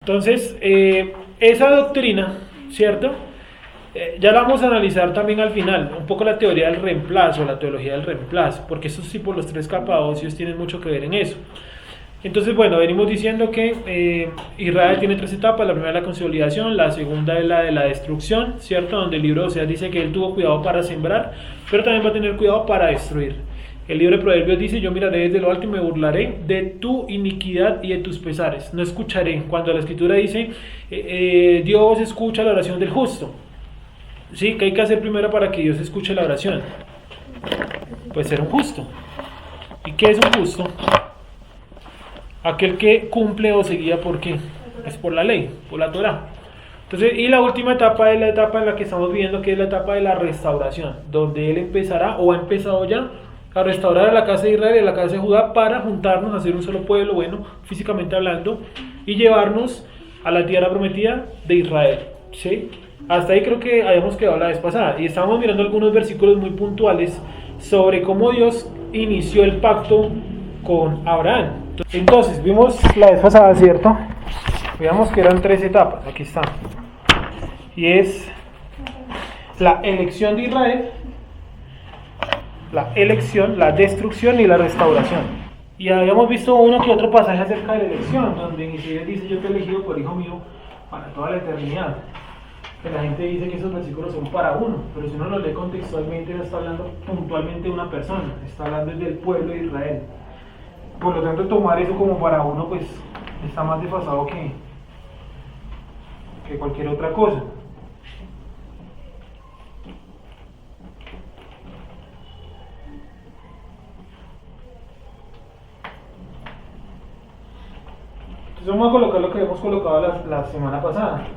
Entonces, esa doctrina, ¿cierto? Ya la vamos a analizar también al final, un poco la teoría del reemplazo, la teología del reemplazo, porque estos tipos, los tres capadocios, tienen mucho que ver en eso. Entonces, bueno, venimos diciendo que Israel tiene tres etapas. La primera es la consolidación, la segunda es la de la destrucción, ¿cierto? Donde el libro de Oseas dice que él tuvo cuidado para sembrar, pero también va a tener cuidado para destruir. El libro de Proverbios dice: yo miraré desde lo alto y me burlaré de tu iniquidad y de tus pesares. No escucharé. Cuando la escritura dice, Dios escucha la oración del justo. ¿Sí? ¿Qué hay que hacer primero para que Dios escuche la oración? Pues ser un justo. ¿Y qué es un justo? Aquel que cumple o se guía por qué, es por la ley, por la Torá. Entonces, y la última etapa es la etapa en la que estamos viendo, que es la etapa de la restauración, donde él empezará o ha empezado ya a restaurar a la casa de Israel y a la casa de Judá para juntarnos, hacer un solo pueblo, bueno, físicamente hablando, y llevarnos a la tierra prometida de Israel, ¿sí? Hasta ahí creo que habíamos quedado la vez pasada y estábamos mirando algunos versículos muy puntuales sobre cómo Dios inició el pacto con Abraham. Entonces, vimos la vez pasada, ¿cierto? Veamos que eran tres etapas, aquí está. Y es la elección de Israel, la elección, la destrucción y la restauración. Y habíamos visto uno que otro pasaje acerca de la elección, donde Isaías dice: yo te he elegido por hijo mío para toda la eternidad. Que la gente dice que esos versículos son para uno, pero si uno los lee contextualmente no está hablando puntualmente de una persona, está hablando del pueblo de Israel. Por lo tanto, tomar eso como para uno pues está más desfasado que cualquier otra cosa. Entonces vamos a colocar lo que habíamos colocado la semana pasada.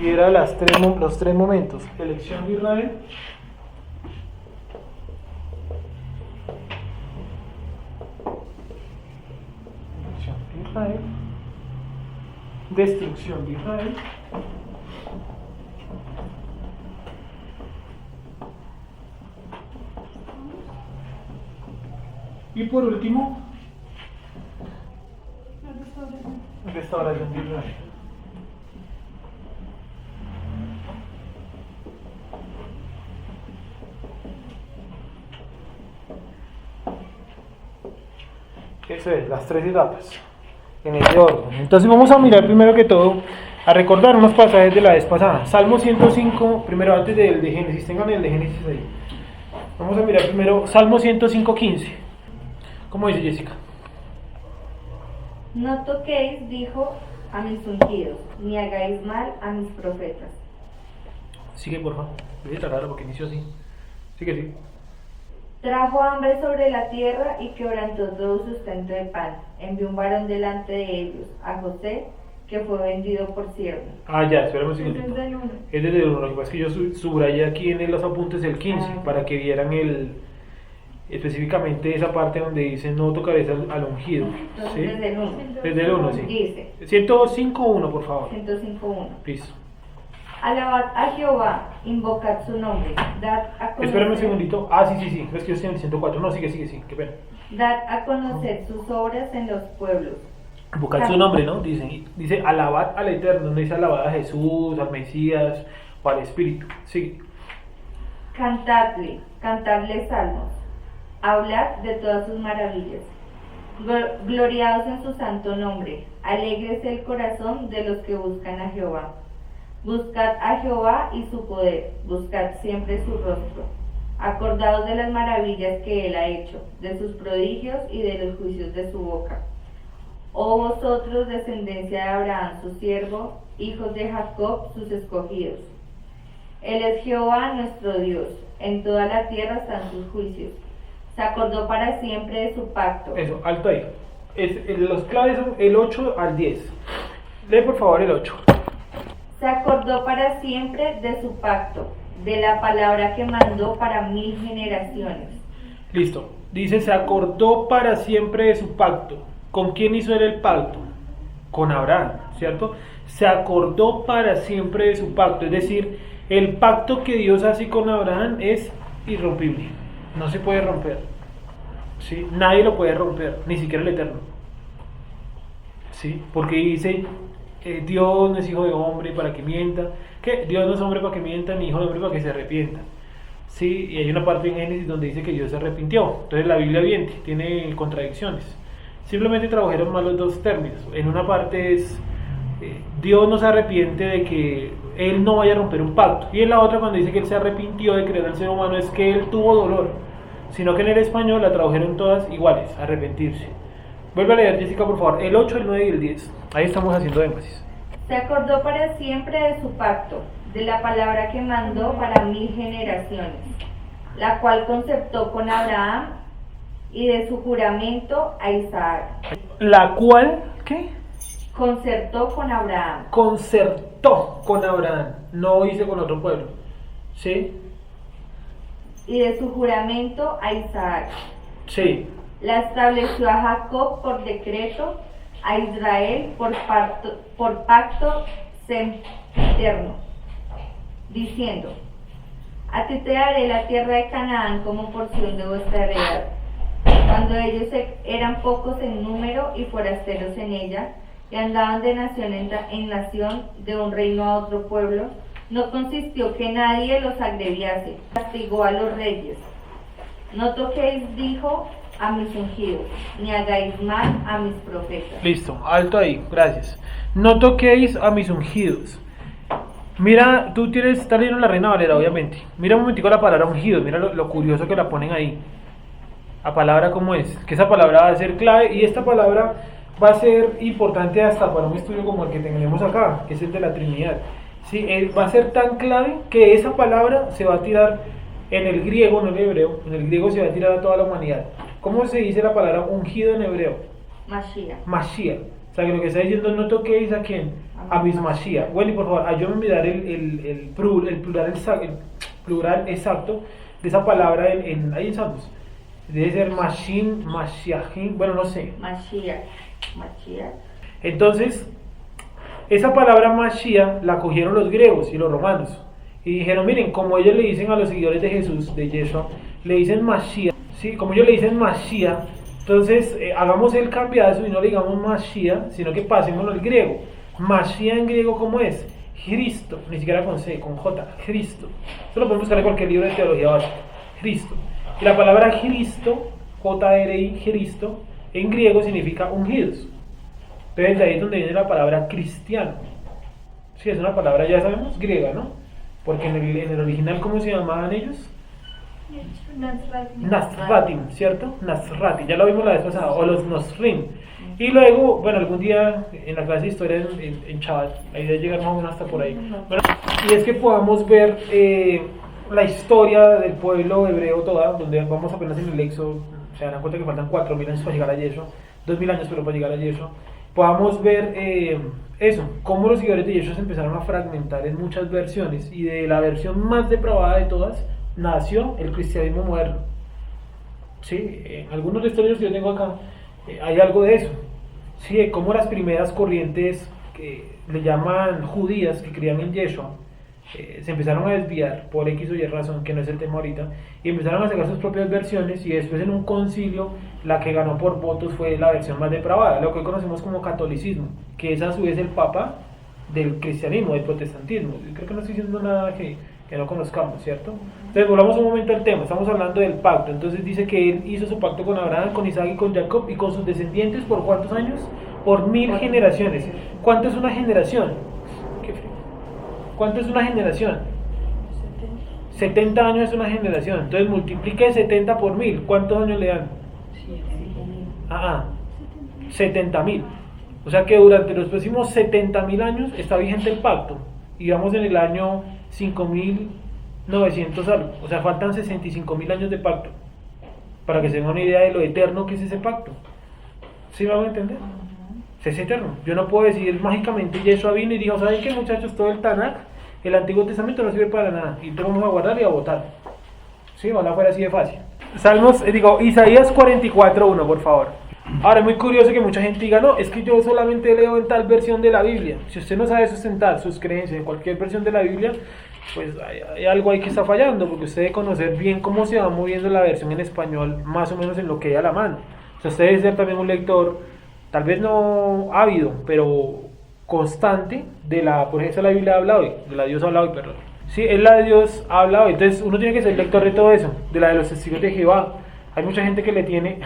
Y era los tres momentos: elección de Israel, destrucción de Israel y por último restauración de Israel. Eso es, las tres etapas, en ese orden. Entonces vamos a mirar primero que todo, a recordar unos pasajes de la vez pasada. Salmo 105, primero antes del de Génesis, tengan el de Génesis ahí. Vamos a mirar primero Salmo 105:15. ¿Cómo dice Jessica? No toquéis, dijo, a mis ungidos, ni hagáis mal a mis profetas. Sigue, por favor. Voy a tardar porque inició así. Sigue, sí. Trajo hambre sobre la tierra y quebrantó todo sustento de pan. Envió un varón delante de ellos, a José, que fue vendido por siervo. Ya, espérame un segundo. Es desde el 1. Es desde el 1. Lo que pasa es que yo subrayé aquí en los apuntes el 15 para que vieran específicamente esa parte donde dice: no tocaréis al ungido. Entonces, ¿Sí? desde el 1. Desde el 1, sí. Dice 105:1, por favor. 105:1. Listo. Alabad a Jehová, invocad su nombre, dad a conocer. Espérame un segundito. Sí. Es que yo estoy en el 104. No, sigue, qué pena. Dad a conocer sus obras en los pueblos. Invocad su nombre, ¿no? Dice alabad al Eterno, no dice alabad a Jesús, al Mesías o al Espíritu. Sigue. Cantadle salmos, hablad de todas sus maravillas. Gloriados en su santo nombre, alegres el corazón de los que buscan a Jehová. Buscad a Jehová y su poder, buscad siempre su rostro. Acordaos de las maravillas que él ha hecho, de sus prodigios y de los juicios de su boca. Oh vosotros, descendencia de Abraham, su siervo, hijos de Jacob, sus escogidos. Él es Jehová nuestro Dios, en toda la tierra están sus juicios. Se acordó para siempre de su pacto. Eso, alto ahí. Los claves son el 8 al 10. Lee por favor el 8. Se acordó para siempre de su pacto, de la palabra que mandó para 1000 generaciones. Listo. Dice: se acordó para siempre de su pacto. ¿Con quién hizo él el pacto? Con Abraham, ¿cierto? Se acordó para siempre de su pacto. Es decir, el pacto que Dios hace con Abraham es irrompible. No se puede romper. ¿Sí? Nadie lo puede romper, ni siquiera el Eterno. ¿Sí? Porque dice: Dios no es hijo de hombre para que mienta, que Dios no es hombre para que mienta, ni hijo de hombre para que se arrepienta. Sí, y hay una parte en Génesis donde dice que Dios se arrepintió. Entonces la Biblia viene, tiene contradicciones. Simplemente tradujeron mal los dos términos. En una parte es Dios no se arrepiente de que Él no vaya a romper un pacto. Y en la otra, cuando dice que Él se arrepintió de creer al ser humano, es que Él tuvo dolor. Sino que en el español la tradujeron todas iguales, arrepentirse. Vuelve a leer, Jessica, por favor, el 8, el 9 y el 10. Ahí estamos haciendo énfasis. Se acordó para siempre de su pacto, de la palabra que mandó para 1000 generaciones, la cual concertó con Abraham, y de su juramento a Isaac. La cual, ¿qué? Concertó con Abraham. Concertó con Abraham, no hice con otro pueblo. ¿Sí? Y de su juramento a Isaac. Sí. La estableció a Jacob por decreto, a Israel por pacto sempiterno, diciendo: a ti te daré la tierra de Canaán como porción de vuestra heredad. Cuando ellos eran pocos en número y forasteros en ella, y andaban de nación en nación, de un reino a otro pueblo, no consistió que nadie los agreviase, castigó a los reyes. No toquéis, dijo, a mis ungidos, ni hagáis mal a mis profetas. Listo, alto ahí, gracias. No toquéis a mis ungidos. Mira, tú estás leyendo la Reina Valera, obviamente. Mira un momentico la palabra ungidos, mira lo curioso que la ponen ahí. La palabra cómo es, que esa palabra va a ser clave, y esta palabra va a ser importante hasta para un estudio como el que tenemos acá, que es el de la Trinidad. Sí, va a ser tan clave que esa palabra se va a tirar en el griego, no en el hebreo, en el griego se va a tirar a toda la humanidad. ¿Cómo se dice la palabra ungido en hebreo? Mashiach. Mashiach. O sea, que lo que está diciendo, no toquéis a quién, a mis Mashiach. Wendy, por favor, ayúdame a mirar el plural exacto de esa palabra ahí en Salmos. Debe ser Mashim, Mashiachim, bueno, no sé. Mashiach. Entonces, esa palabra Mashiach la cogieron los griegos y los romanos. Y dijeron, miren, como ellos le dicen a los seguidores de Jesús, de Yeshua, le dicen Mashiach. Sí, como ellos le dicen Mashiach, entonces hagamos el cambiazo y no le digamos Mashiach, sino que pasémoslo al griego. Mashiach en griego, ¿cómo es? Cristo, ni siquiera con C, con J, Cristo. Eso lo podemos buscar en cualquier libro de teología básica. Cristo. Y la palabra Cristo, J-R-I, Cristo, en griego significa ungidos. Entonces de ahí es donde viene la palabra cristiano. Sí, es una palabra, ya sabemos, griega, ¿no? Porque en el original, ¿cómo se llamaban ellos? Nazratim, ¿cierto? Nazrati, ya lo vimos la vez pasada, o los Nosrim. Y luego, bueno, algún día en la clase de historia en Chabat, la idea es llegar más o menos hasta por ahí. Bueno, y es que podamos ver la historia del pueblo hebreo toda, donde vamos apenas en el Éxodo, se darán cuenta que faltan 4.000 años para llegar a Yeshua, 2.000 años pero para llegar a Yeshua. Podamos ver eso, cómo los seguidores de Yeshua se empezaron a fragmentar en muchas versiones, y de la versión más depravada de todas nació el cristianismo moderno. Sí, algunos de estos libros que yo tengo acá hay algo de eso. Sí, de cómo las primeras corrientes que le llaman judías, que creían en Yeshua, se empezaron a desviar por X o Y razón, que no es el tema ahorita, y empezaron a sacar sus propias versiones, y después en un concilio la que ganó por votos fue la versión más depravada, lo que hoy conocemos como catolicismo, que es a su vez el papa del cristianismo, del protestantismo. Yo creo que no estoy diciendo nada que no conozcamos, ¿cierto? Entonces volvamos un momento al tema, estamos hablando del pacto. Entonces dice que él hizo su pacto con Abraham, con Isaac y con Jacob, y con sus descendientes, ¿por cuántos años? Por 1000 generaciones. ¿Cuánto es una generación? Qué frío. ¿Cuánto es una generación? 70 años es una generación. Entonces multiplique 70 por 1000. ¿Cuántos años le dan? 70.000. O sea que durante los próximos 70.000 años está vigente el pacto. Y vamos en el año 5.900 algo. O sea, faltan 65.000 años de pacto. Para que se den una idea de lo eterno que es ese pacto. ¿Sí me van a entender? Es eterno. Yo no puedo decir mágicamente Yeshua vino y dijo, ¿saben qué, muchachos? Todo el Tanakh, el Antiguo Testamento no sirve para nada, y entonces vamos a guardar y a votar. Sí, ojalá fuera así de fácil. Isaías 44:1, por favor. Ahora es muy curioso que mucha gente diga, no, es que yo solamente leo en tal versión de la Biblia. Si usted no sabe sustentar sus creencias en cualquier versión de la Biblia, pues hay algo ahí que está fallando, porque usted debe conocer bien cómo se va moviendo la versión en español, más o menos en lo que hay a la mano. O sea, usted debe ser también un lector, tal vez no ávido, pero constante de la, por ejemplo, la Biblia habla hoy, de la Dios habla hoy, perdón. Sí, es la de Dios habla hoy. Entonces uno tiene que ser lector de todo eso, de la de los testigos de Jehová. Hay mucha gente que le tiene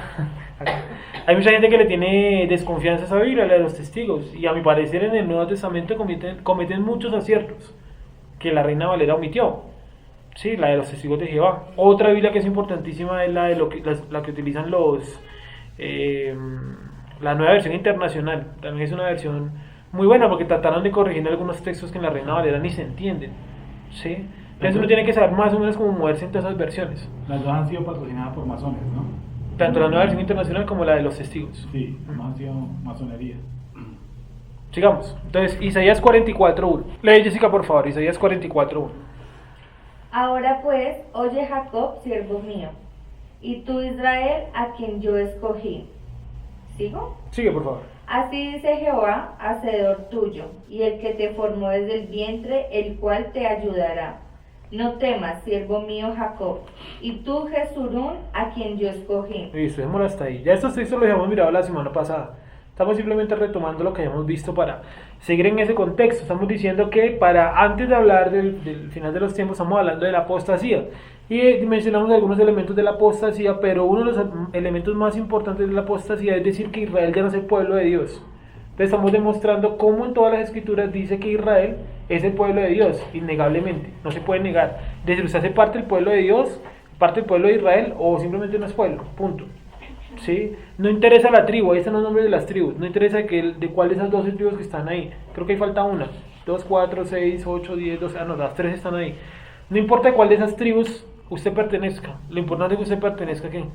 desconfianza a esa Biblia, la de los testigos, y a mi parecer en el Nuevo Testamento cometen muchos aciertos que la Reina Valera omitió. Sí, la de los testigos de Jehová. Otra Biblia que es importantísima es la de la que utilizan la Nueva Versión Internacional. También es una versión muy buena porque trataron de corregir algunos textos que en la Reina Valera ni se entienden. ¿Sí? Entonces uno tiene que saber más o menos cómo moverse en todas esas versiones. Las dos han sido patrocinadas por masones, ¿no? Tanto la Nueva Versión Internacional como la de los testigos. Sí, han sido masonería. Sigamos. Entonces, Isaías 44.1. Lee, Jessica, por favor, Isaías 44.1. Ahora pues, oye Jacob, siervo mío, y tú Israel, a quien yo escogí. ¿Sigo? Sigue, por favor. Así dice Jehová, hacedor tuyo, y el que te formó desde el vientre, el cual te ayudará. No temas, siervo mío Jacob, y tú Jesurún, a quien yo escogí. Listo, dejémoslo hasta ahí. Ya estos textos los habíamos mirado la semana pasada. Estamos simplemente retomando lo que habíamos visto para seguir en ese contexto. Estamos diciendo que antes de hablar del final de los tiempos, estamos hablando de la apostasía. Y mencionamos algunos elementos de la apostasía, pero uno de los elementos más importantes de la apostasía es decir que Israel ya no es el pueblo de Dios. Entonces estamos demostrando cómo en todas las escrituras dice que Israel es el pueblo de Dios, innegablemente, no se puede negar. Desde usted hace parte del pueblo de Dios, parte del pueblo de Israel, o simplemente no es pueblo, punto. ¿Sí? No interesa la tribu, ahí están los nombres de las tribus, no interesa de cuál de esas 12 tribus que están ahí, creo que ahí falta una, 2, 4, 6, 8, 10, 12, no, las 3 están ahí. No importa cuál de esas tribus usted pertenezca, lo importante es que usted pertenezca ¿a qué?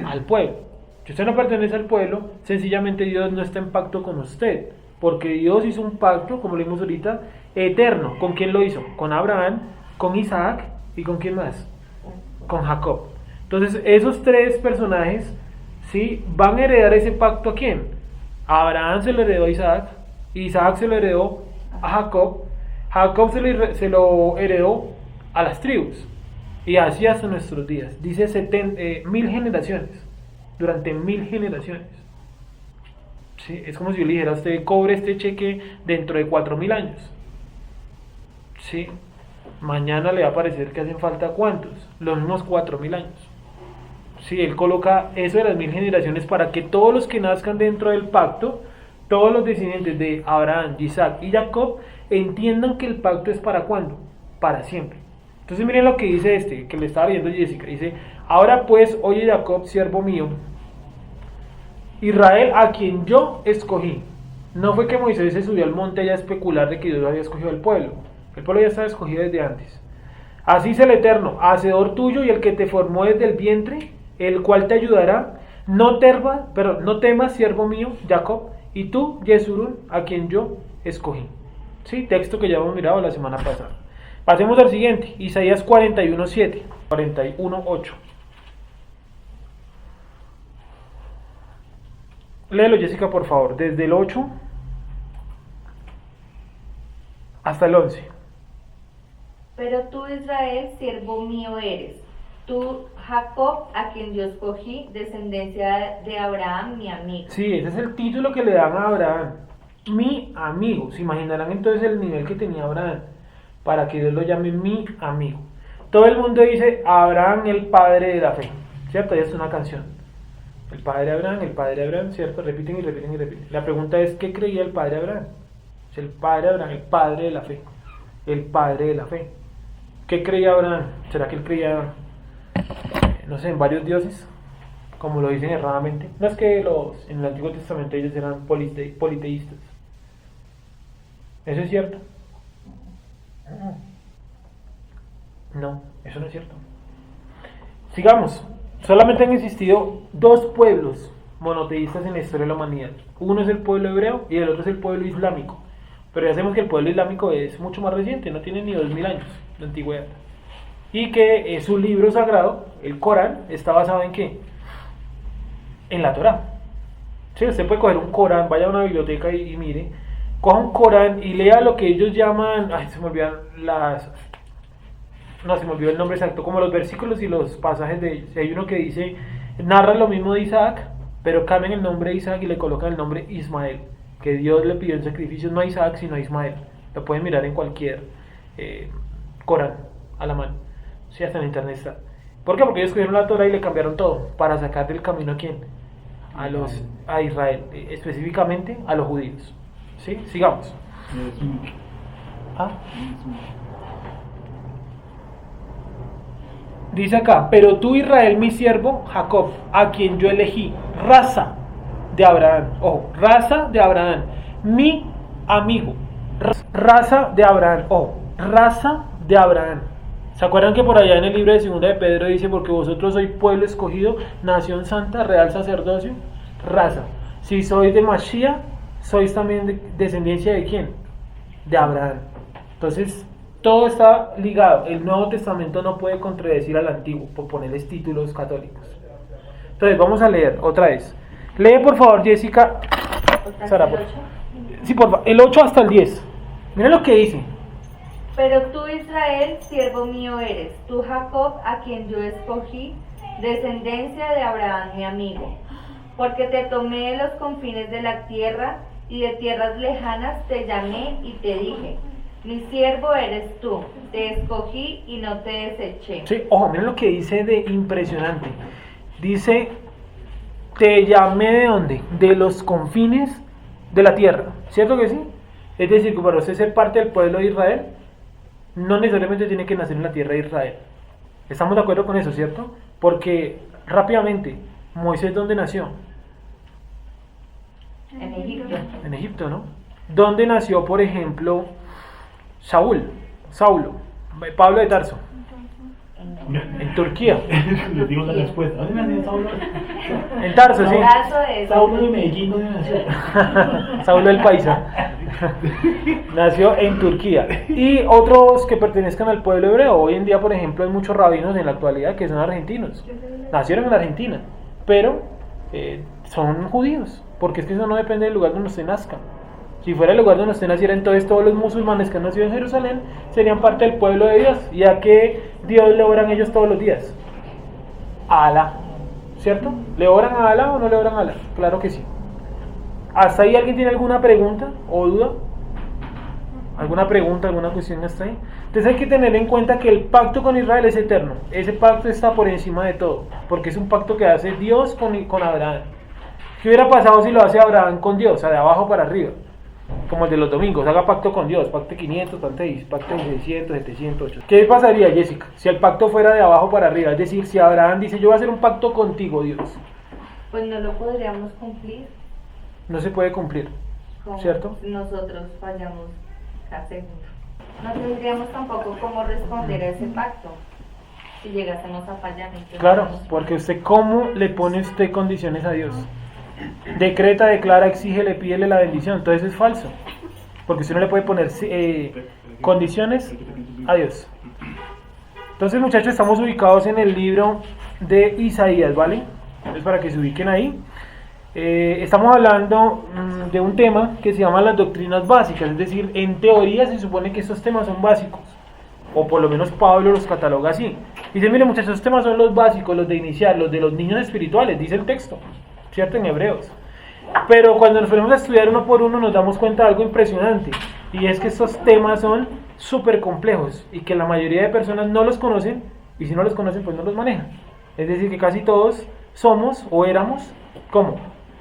Al pueblo. Si usted no pertenece al pueblo, sencillamente Dios no está en pacto con usted, porque Dios hizo un pacto, como leímos ahorita, eterno. ¿Con quién lo hizo? Con Abraham, con Isaac y ¿con quién más? Con Jacob. Entonces esos tres personajes, ¿sí?, van a heredar ese pacto ¿a quién? A Abraham se lo heredó a Isaac, Isaac se lo heredó a Jacob, Jacob se lo heredó a las tribus, y así hasta nuestros días. Dice 1000 generaciones, durante 1000 generaciones. ¿Sí? Es como si yo le dijera a usted, cobre este cheque dentro de 4000 años. ¿Sí? Mañana le va a parecer que hacen falta ¿cuántos? Los mismos 4000 años. Sí, él coloca eso de las 1000 generaciones para que todos los que nazcan dentro del pacto, todos los descendientes de Abraham, Isaac y Jacob, entiendan que el pacto es ¿para cuándo? Para siempre. Entonces miren lo que dice que le estaba leyendo Jessica. Dice, ahora pues, oye Jacob, siervo mío, Israel, a quien yo escogí. No fue que Moisés se subió al monte allá a especular de que Dios había escogido al pueblo. El pueblo ya estaba escogido desde antes. Así es el Eterno, hacedor tuyo y el que te formó desde el vientre, el cual te ayudará. No temas, siervo mío, Jacob, y tú, Jesurún, a quien yo escogí. Sí, texto que ya hemos mirado la semana pasada. Pasemos al siguiente, Isaías 41:7, 41:8. Léelo, Jessica, por favor, desde el 8 hasta el 11. Pero tú, Israel, siervo mío eres. Tú, Jacob, a quien yo escogí, descendencia de Abraham, mi amigo. Sí, ese es el título que le dan a Abraham. Mi amigo. Se imaginarán entonces el nivel que tenía Abraham para que Dios lo llame mi amigo. Todo el mundo dice Abraham, el padre de la fe. ¿Cierto? Ahí es una canción. El padre de Abraham, ¿cierto? Repiten y repiten y repiten. La pregunta es, ¿qué creía el padre de Abraham? Es el padre de Abraham, el padre de la fe. El padre de la fe. ¿Qué creía Abraham? ¿Será que él creía, no sé, en varios dioses? Como lo dicen erradamente. No es que en el Antiguo Testamento ellos eran politeístas. ¿Eso es cierto? No, eso no es cierto. Sigamos. Solamente han existido dos pueblos monoteístas en la historia de la humanidad. Uno es el pueblo hebreo y el otro es el pueblo islámico. Pero ya sabemos que el pueblo islámico es mucho más reciente, no tiene ni 2000 años de antigüedad. Y que su libro sagrado, el Corán, está basado ¿en qué? En la Torá. Sí, usted puede coger un Corán, vaya a una biblioteca y mire, coja un Corán y lea lo que ellos llaman, se me olvidan se me olvidó el nombre exacto, como los versículos y los pasajes de ellos. Hay uno que dice, narra lo mismo de Isaac, pero cambian el nombre de Isaac y le colocan el nombre Ismael, que Dios le pidió en sacrificios no a Isaac sino a Ismael. Lo pueden mirar en cualquier Corán a la mano, sí, hasta en internet está. ¿Por qué? Porque ellos cogieron la Torah y le cambiaron todo para sacar del camino a quién, a Israel, específicamente a los judíos. ¿Sí? Sigamos. ¿Ah? Dice acá, pero tú Israel mi siervo Jacob, a quien yo elegí, raza de Abraham, ojo, raza de Abraham, mi amigo, raza de Abraham, ojo, raza de Abraham. ¿Se acuerdan que por allá en el libro de Segunda de Pedro dice, porque vosotros sois pueblo escogido, nación santa, real sacerdocio, raza? Si sois de Mashiach, sois también de descendencia de quién? De Abraham. Entonces, todo está ligado. El Nuevo Testamento no puede contradecir al Antiguo por ponerles títulos católicos. Entonces, vamos a leer otra vez. Lee por favor, Jessica. Sara, por favor. Sí, por favor. El 8 hasta el 10. Mira lo que dice. Pero tú, Israel, siervo mío eres, tú, Jacob, a quien yo escogí, descendencia de Abraham, mi amigo. Porque te tomé de los confines de la tierra, y de tierras lejanas te llamé y te dije, mi siervo eres tú, te escogí y no te deseché. Sí, ojo, miren lo que dice de impresionante. Dice, te llamé ¿de dónde? De los confines de la tierra, ¿cierto que sí? Es decir, que para usted ser parte del pueblo de Israel, no necesariamente tiene que nacer en la tierra de Israel. ¿Estamos de acuerdo con eso, cierto? Porque, rápidamente, Moisés, ¿dónde nació? En Egipto. En Egipto, ¿no? ¿Dónde nació, por ejemplo, Saulo, Pablo de Tarso? En Turquía. Les digo la respuesta. ¿Dónde nació Saulo? En Tarso, sí. Saulo de Medellín, ¿dónde nació? Saulo el Paisa. Nació en Turquía. Y otros que pertenezcan al pueblo hebreo. Hoy en día, por ejemplo, hay muchos rabinos en la actualidad que son argentinos. Nacieron en Argentina, pero son judíos. Porque es que eso no depende del lugar donde usted nazca. Si fuera el lugar donde usted naciera, entonces todos los musulmanes que han nacido en Jerusalén serían parte del pueblo de Dios, ya que Dios le oran ellos todos los días. A Alá, ¿cierto? ¿Le oran a Alá o no le oran a Alá? Claro que sí. ¿Hasta ahí alguien tiene alguna pregunta o duda? ¿Alguna pregunta, alguna cuestión hasta ahí? Entonces hay que tener en cuenta que el pacto con Israel es eterno. Ese pacto está por encima de todo, porque es un pacto que hace Dios con Abraham. ¿Qué hubiera pasado si lo hace Abraham con Dios? O sea, de abajo para arriba. Como el de los domingos, haga pacto con Dios, pacto de 500, pacto de 600, 700, 800. ¿Qué pasaría, Jessica, si el pacto fuera de abajo para arriba? Es decir, si Abraham dice, yo voy a hacer un pacto contigo, Dios. Pues no lo podríamos cumplir. No se puede cumplir, Como ¿cierto? nosotros fallamos cada segundo. No tendríamos tampoco cómo responder a ese pacto si llegásemos a fallar. Claro, porque usted, ¿cómo le pone usted condiciones a Dios? Decreta, declara, exige, le pídele la bendición. Entonces es falso, porque usted no le puede poner condiciones a Dios. Entonces, muchachos, estamos ubicados en el libro de Isaías, ¿vale? Entonces, para que se ubiquen ahí, estamos hablando de un tema que se llama las doctrinas básicas. Es decir, en teoría se supone que estos temas son básicos, o por lo menos Pablo los cataloga así. Dice, mire, muchachos, estos temas son los básicos, los de iniciar, los de los niños espirituales, dice el texto, ¿cierto? En Hebreos. Pero cuando nos ponemos a estudiar uno por uno nos damos cuenta de algo impresionante, y es que estos temas son súper complejos y que la mayoría de personas no los conocen, y si no los conocen pues no los manejan. Es decir, que casi todos somos o éramos, ¿cómo?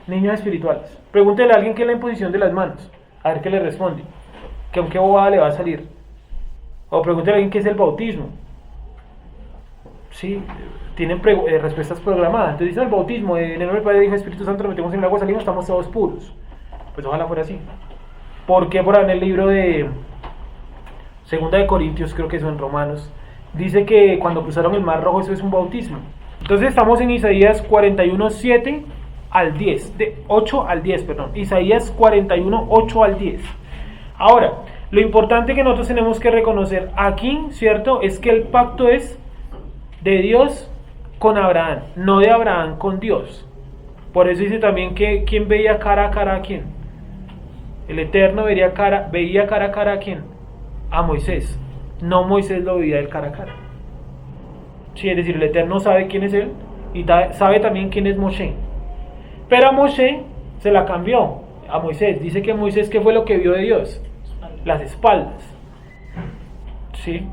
Niños espirituales. Pregúntele a alguien qué es la imposición de las manos, a ver qué le responde, que aunque bobada le va a salir. O pregúntele a alguien qué es el bautismo. Sí, tienen respuestas programadas. Entonces dicen el bautismo, en el nombre del Padre, Hijo y Espíritu Santo, nos metemos en el agua, salimos, estamos todos puros. Pues ojalá fuera así. ¿Por qué? Por ahí en el libro de Segunda de Corintios, creo que eso en Romanos, dice que cuando cruzaron el Mar Rojo eso es un bautismo. Entonces estamos en Isaías 41, 7 al 10, de 8 al 10, perdón. Isaías 41, 8 al 10. Ahora, lo importante que nosotros tenemos que reconocer aquí, ¿cierto? Es que el pacto es de Dios con Abraham, no de Abraham con Dios. Por eso dice también que ¿quién veía cara a cara a quién? El Eterno veía cara a cara a quién? A Moisés. No Moisés lo veía él cara a cara. Sí, es decir, el Eterno sabe quién es él y sabe también quién es Moshe. Pero a Moshe se la cambió. A Moisés. Dice que Moisés, ¿qué fue lo que vio de Dios? Las espaldas. ¿Sí?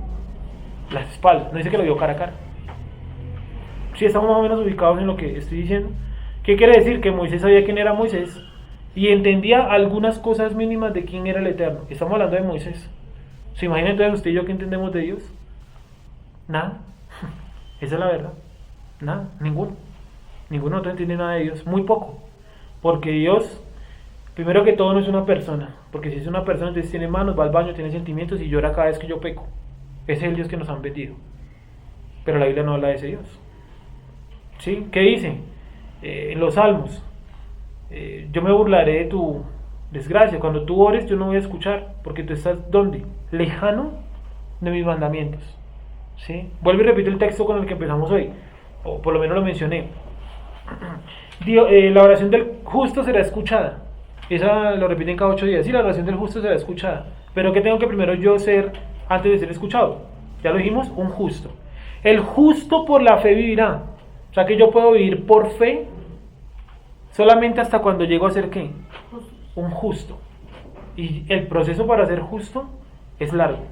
Las espaldas. No dice que lo vio cara a cara. Sí, estamos más o menos ubicados en lo que estoy diciendo. ¿Qué quiere decir? Que Moisés sabía quién era Moisés y entendía algunas cosas mínimas de quién era el Eterno. Estamos hablando de Moisés. ¿Se imagina entonces usted y yo qué entendemos de Dios? Nada. Esa es la verdad. Nada, ninguno. Ninguno otro entiende nada de Dios. Muy poco. Porque Dios, primero que todo, no es una persona. Porque si es una persona, entonces tiene manos, va al baño, tiene sentimientos y llora cada vez que yo peco. Ese es el Dios que nos han vendido. Pero la Biblia no habla de ese Dios. ¿Sí? ¿Qué dice? En los Salmos, yo me burlaré de tu desgracia. Cuando tú ores, yo no voy a escuchar, porque tú estás, ¿dónde? Lejano de mis mandamientos. ¿Sí? Vuelvo y repito el texto con el que empezamos hoy, o por lo menos lo mencioné. La oración del justo será escuchada. Esa lo repiten cada 8 días. Sí, la oración del justo será escuchada. Pero ¿qué tengo que primero yo ser antes de ser escuchado? Ya lo dijimos, un justo. El justo por la fe vivirá. O sea que yo puedo vivir por fe solamente hasta cuando llego a ser ¿qué? Un justo. Y el proceso para ser justo es largo,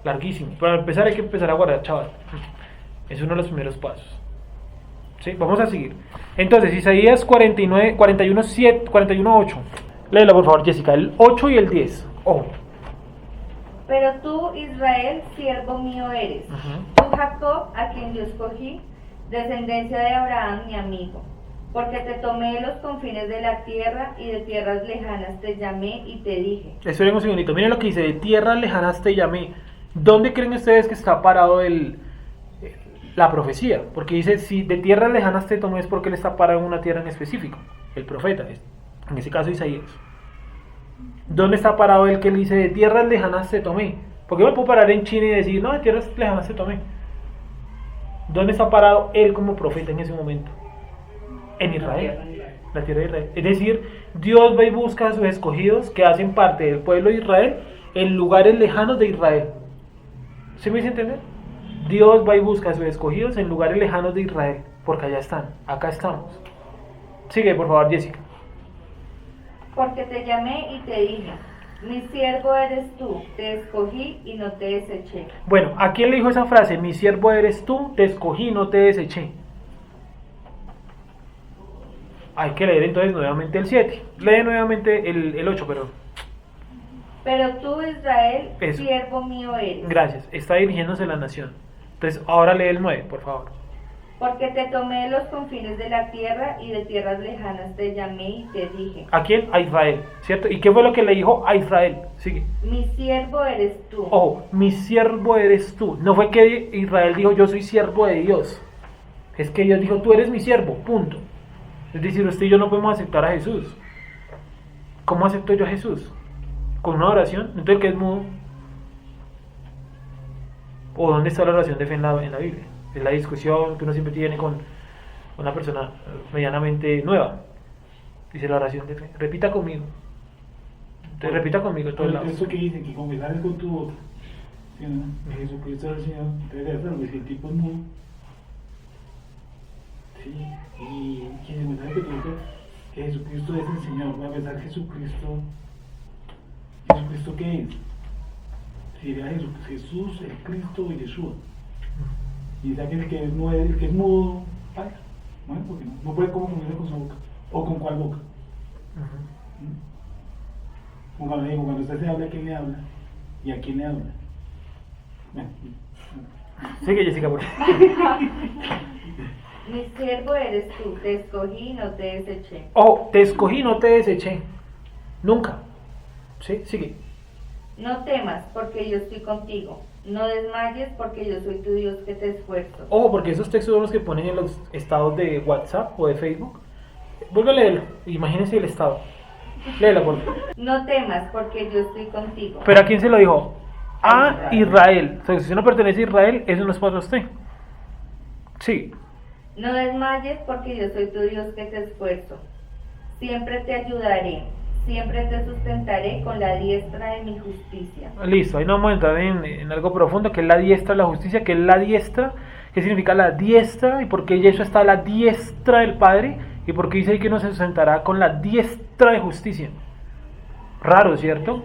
larguísimo. Para empezar hay que empezar a guardar Shabbat. Es uno de los primeros pasos. ¿Sí? Vamos a seguir. Entonces, Isaías 41:8. Léela por favor, Jessica, el 8 y el 10. Ojo. Pero tú, Israel, siervo mío eres. Tú, Jacob, a quien yo escogí, descendencia de Abraham, mi amigo. Porque te tomé de los confines de la tierra y de tierras lejanas te llamé y te dije. Esperen un segundito, miren lo que dice, de tierras lejanas te llamé. ¿Dónde creen ustedes que está parado la profecía? Porque dice, si de tierras lejanas te tomé, es porque él está parado en una tierra en específico, el profeta, en ese caso Isaías. ¿Dónde está parado él que él dice, de tierras lejanas te tomé? Porque me puedo parar en China y decir, no, de tierras lejanas te tomé. ¿Dónde está parado él como profeta en ese momento? En Israel, la tierra de Israel. Es decir, Dios va y busca a sus escogidos que hacen parte del pueblo de Israel en lugares lejanos de Israel. ¿Sí me hice entender? Dios va y busca a sus escogidos en lugares lejanos de Israel, porque allá están, acá estamos. Sigue, por favor, Jessica. Porque te llamé y te dije, mi siervo eres tú, te escogí y no te deseché. Bueno, ¿a quién le dijo esa frase? Mi siervo eres tú, te escogí, no te deseché. Hay que leer entonces nuevamente el 7. Lee nuevamente el 8, perdón. Pero tú, Israel, Eso. siervo mío eres. Gracias, está dirigiéndose a la nación. Entonces, ahora lee el 9, por favor. Porque te tomé de los confines de la tierra y de tierras lejanas te llamé y te dije. ¿A quién? A Israel, ¿cierto? ¿Y qué fue lo que le dijo a Israel? Sigue. Mi siervo eres tú. Ojo, mi siervo eres tú. No fue que Israel dijo, yo soy siervo de Dios. Es que Dios dijo, tú eres mi siervo, punto. Es decir, usted y yo no podemos aceptar a Jesús. ¿Cómo acepto yo a Jesús? ¿Con una oración? Entonces, ¿qué es mudo? ¿O dónde está la oración de fe en la Biblia? Es la discusión que uno siempre tiene con una persona medianamente nueva. Dice la oración de fe. Repita conmigo. Entonces, repita conmigo todo el lado. Esto que dicen, que confesares con tu boca, ¿sí, no? Jesucristo es el Señor. Entonces, bueno, si el tipo es mudo, sí, y quien mensaje que tú que Jesucristo es el Señor, va a pensar ¿Jesucristo qué es? Sería Jesús, el Cristo y Yeshua. Y dice aquel que es mudo, falla, ¿no? Porque no puede comunicarse con su boca. ¿O con cuál boca? Como cuando digo, cuando usted se habla, ¿a quién le habla? ¿Y a quién le habla? Bueno. Sigue, Jessica, por favor. Mi siervo eres tú, te escogí y no te deseché. Ojo, te escogí, no te deseché. Nunca. ¿Sí? Sigue. No temas, porque yo estoy contigo. No desmayes, porque yo soy tu Dios que te esfuerzo. Ojo, porque esos textos son los que ponen en los estados de WhatsApp o de Facebook. Vuelve a leerlo. Imagínense el estado. Léela, por favor. No temas, porque yo estoy contigo. ¿Pero a quién se lo dijo? A Israel. O sea, si uno pertenece a Israel, eso no es para usted. Sí. No desmayes, porque yo soy tu Dios que te esfuerzo. Siempre te ayudaré. Siempre te sustentaré con la diestra de mi justicia. Listo, ahí no vamos a entrar en algo profundo, que es la diestra de la justicia, que es la diestra, ¿qué significa la diestra? Y por qué Yeshua está a la diestra del Padre, y ¿Y por qué dice ahí que no se sentará con la diestra de justicia? Raro, ¿cierto?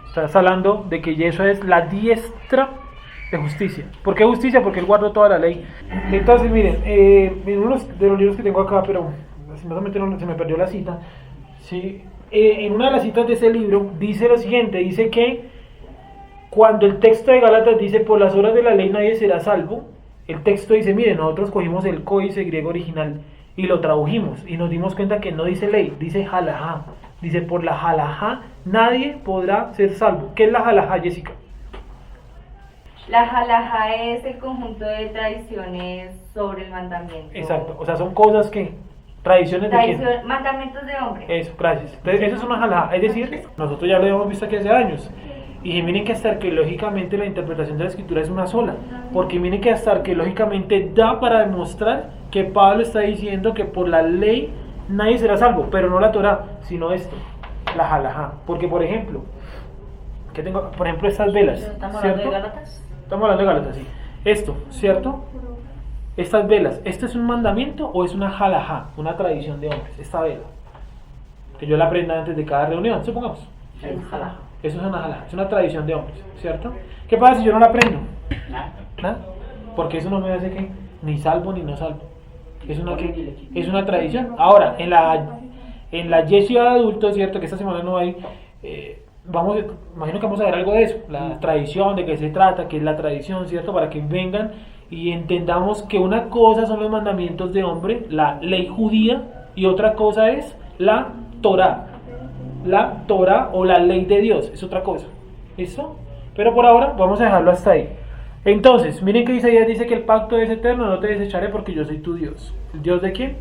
Estás hablando de que Yeshua es la diestra de justicia. ¿Por qué justicia? Porque él guardó toda la ley. Entonces, miren, en uno de los libros que tengo acá, pero lastimosamente se me perdió la cita, ¿sí? En una de las citas de ese libro dice lo siguiente, dice que cuando el texto de Gálatas dice por las obras de la ley nadie será salvo, el texto dice, miren, nosotros cogimos el códice griego original y lo tradujimos y nos dimos cuenta que no dice ley, dice halajá. Dice por la halajá nadie podrá ser salvo. ¿Qué es la halajá, Jessica? La halajá es el conjunto de tradiciones sobre el mandamiento. Exacto, o sea, son cosas que, tradiciones de quién. Mandamientos de hombres. Eso, gracias. Entonces, eso es una halajá, es decir, nosotros ya lo habíamos visto aquí hace años. Y miren que hasta arqueológicamente la interpretación de la escritura es una sola, porque miren que hasta arqueológicamente da para demostrar que Pablo está diciendo que por la ley nadie será salvo, pero no la Torá, sino esto, la halajá. Porque por ejemplo, que tengo, por ejemplo estas velas, ¿Estamos ¿cierto? hablando de Gálatas? Estamos hablando de Gálatas, sí. Esto, ¿cierto? Estas velas, ¿esto es un mandamiento o es una halajá, una tradición de hombres? Esta vela, que yo la aprenda antes de cada reunión, supongamos. Es halajá. Eso es una halajá, es una tradición de hombres, ¿cierto? ¿Qué pasa si yo no la aprendo? ¿Nada? Porque eso no me hace que ni salvo ni no salvo. Es una tradición. Ahora, en la yeshiva de adultos, ¿cierto? Que esta semana no hay, imagino que vamos a ver algo de eso, la tradición, de qué se trata, qué es la tradición, ¿cierto? Para que vengan y entendamos que una cosa son los mandamientos de hombre, la ley judía, y otra cosa es la Torá. La Torá o la ley de Dios, es otra cosa. ¿Listo? Pero por ahora vamos a dejarlo hasta ahí. Entonces, miren que Isaías dice que el pacto es eterno, no te desecharé porque yo soy tu Dios. ¿El Dios de quién?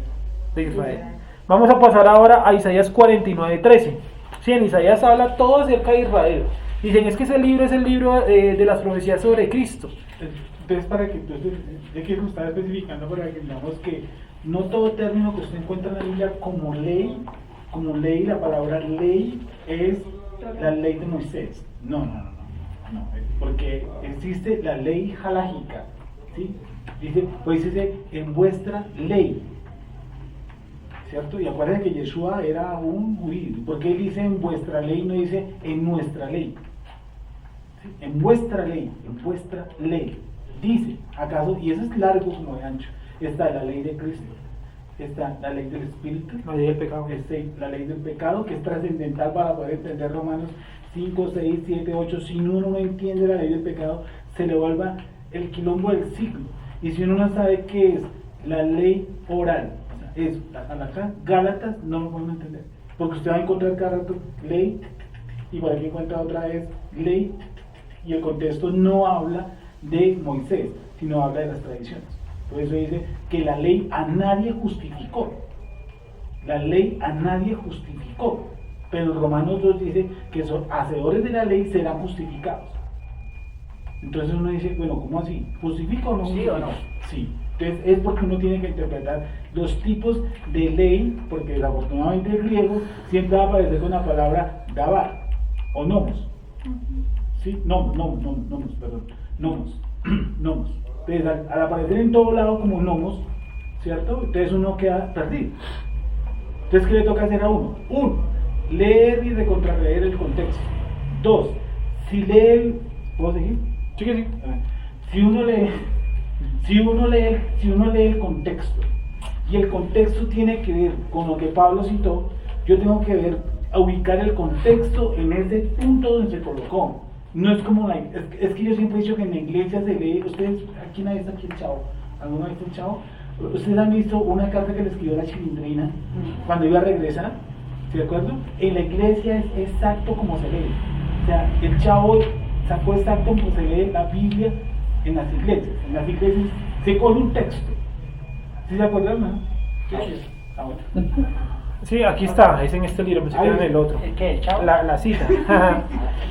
De Israel. Vamos a pasar ahora a Isaías 49:13. Sí, en Isaías habla todo acerca de Israel. Dicen, es que ese libro es el libro de las profecías sobre Cristo. Entonces, es que lo estaba especificando para que veamos que no todo término que usted encuentra en la Biblia como ley, la palabra ley es la ley de Moisés. No, porque existe la ley halágica, ¿sí? Dice en vuestra ley, ¿cierto? Y acuérdense que Yeshua era un judío, porque él dice en vuestra ley, no dice en nuestra ley, ¿sí? En vuestra ley, dice, ¿acaso? Y eso es largo como de ancho. Está la ley de Cristo, está la ley del Espíritu, La ley del pecado. La ley del pecado, que es trascendental para poder entender Romanos 5, 6, 7, 8. Si uno no entiende la ley del pecado, se le vuelva el quilombo del siglo. Y si uno no sabe qué es la ley oral, o sea, es acá, Gálatas, no lo pueden entender. Porque usted va a encontrar cada rato ley, y por aquí encuentra otra vez ley, y el contexto no habla de Moisés, sino habla de las tradiciones. Por eso dice que la ley a nadie justificó. La ley a nadie justificó. Pero Romanos 2 dice que son hacedores de la ley serán justificados. Entonces uno dice, bueno, ¿cómo así? ¿Justifica o no? ¿Sí o no? Sí. Entonces es porque uno tiene que interpretar los tipos de ley, porque desafortunadamente el griego siempre va a aparecer con la palabra dabar o nomos. ¿Sí? Nomos. Entonces al aparecer en todo lado como nomos, ¿cierto? Entonces uno queda perdido. Entonces, ¿qué le toca hacer a uno? Uno, leer y recontraleer el contexto. Dos, si lee ¿puedo seguir? Sí que sí. Si uno lee el contexto, y el contexto tiene que ver con lo que Pablo citó, yo tengo que ubicar el contexto en ese punto donde se colocó. No es como es que yo siempre he dicho que en la iglesia se lee. Ustedes, aquí nadie está aquí el Chavo. ¿Alguno ha visto el Chavo? Ustedes han visto una carta que le escribió la Chilindrina cuando iba a regresar, ¿de acuerdo? En la iglesia es exacto como se lee. O sea, el Chavo sacó exacto como se lee la Biblia en las iglesias. En las iglesias se coge un texto. ¿Sí se acuerdan, no? Ah, bueno. Sí, aquí está, es en este libro, pensé que era en el otro. ¿El qué? ¿El Chavo? La cita.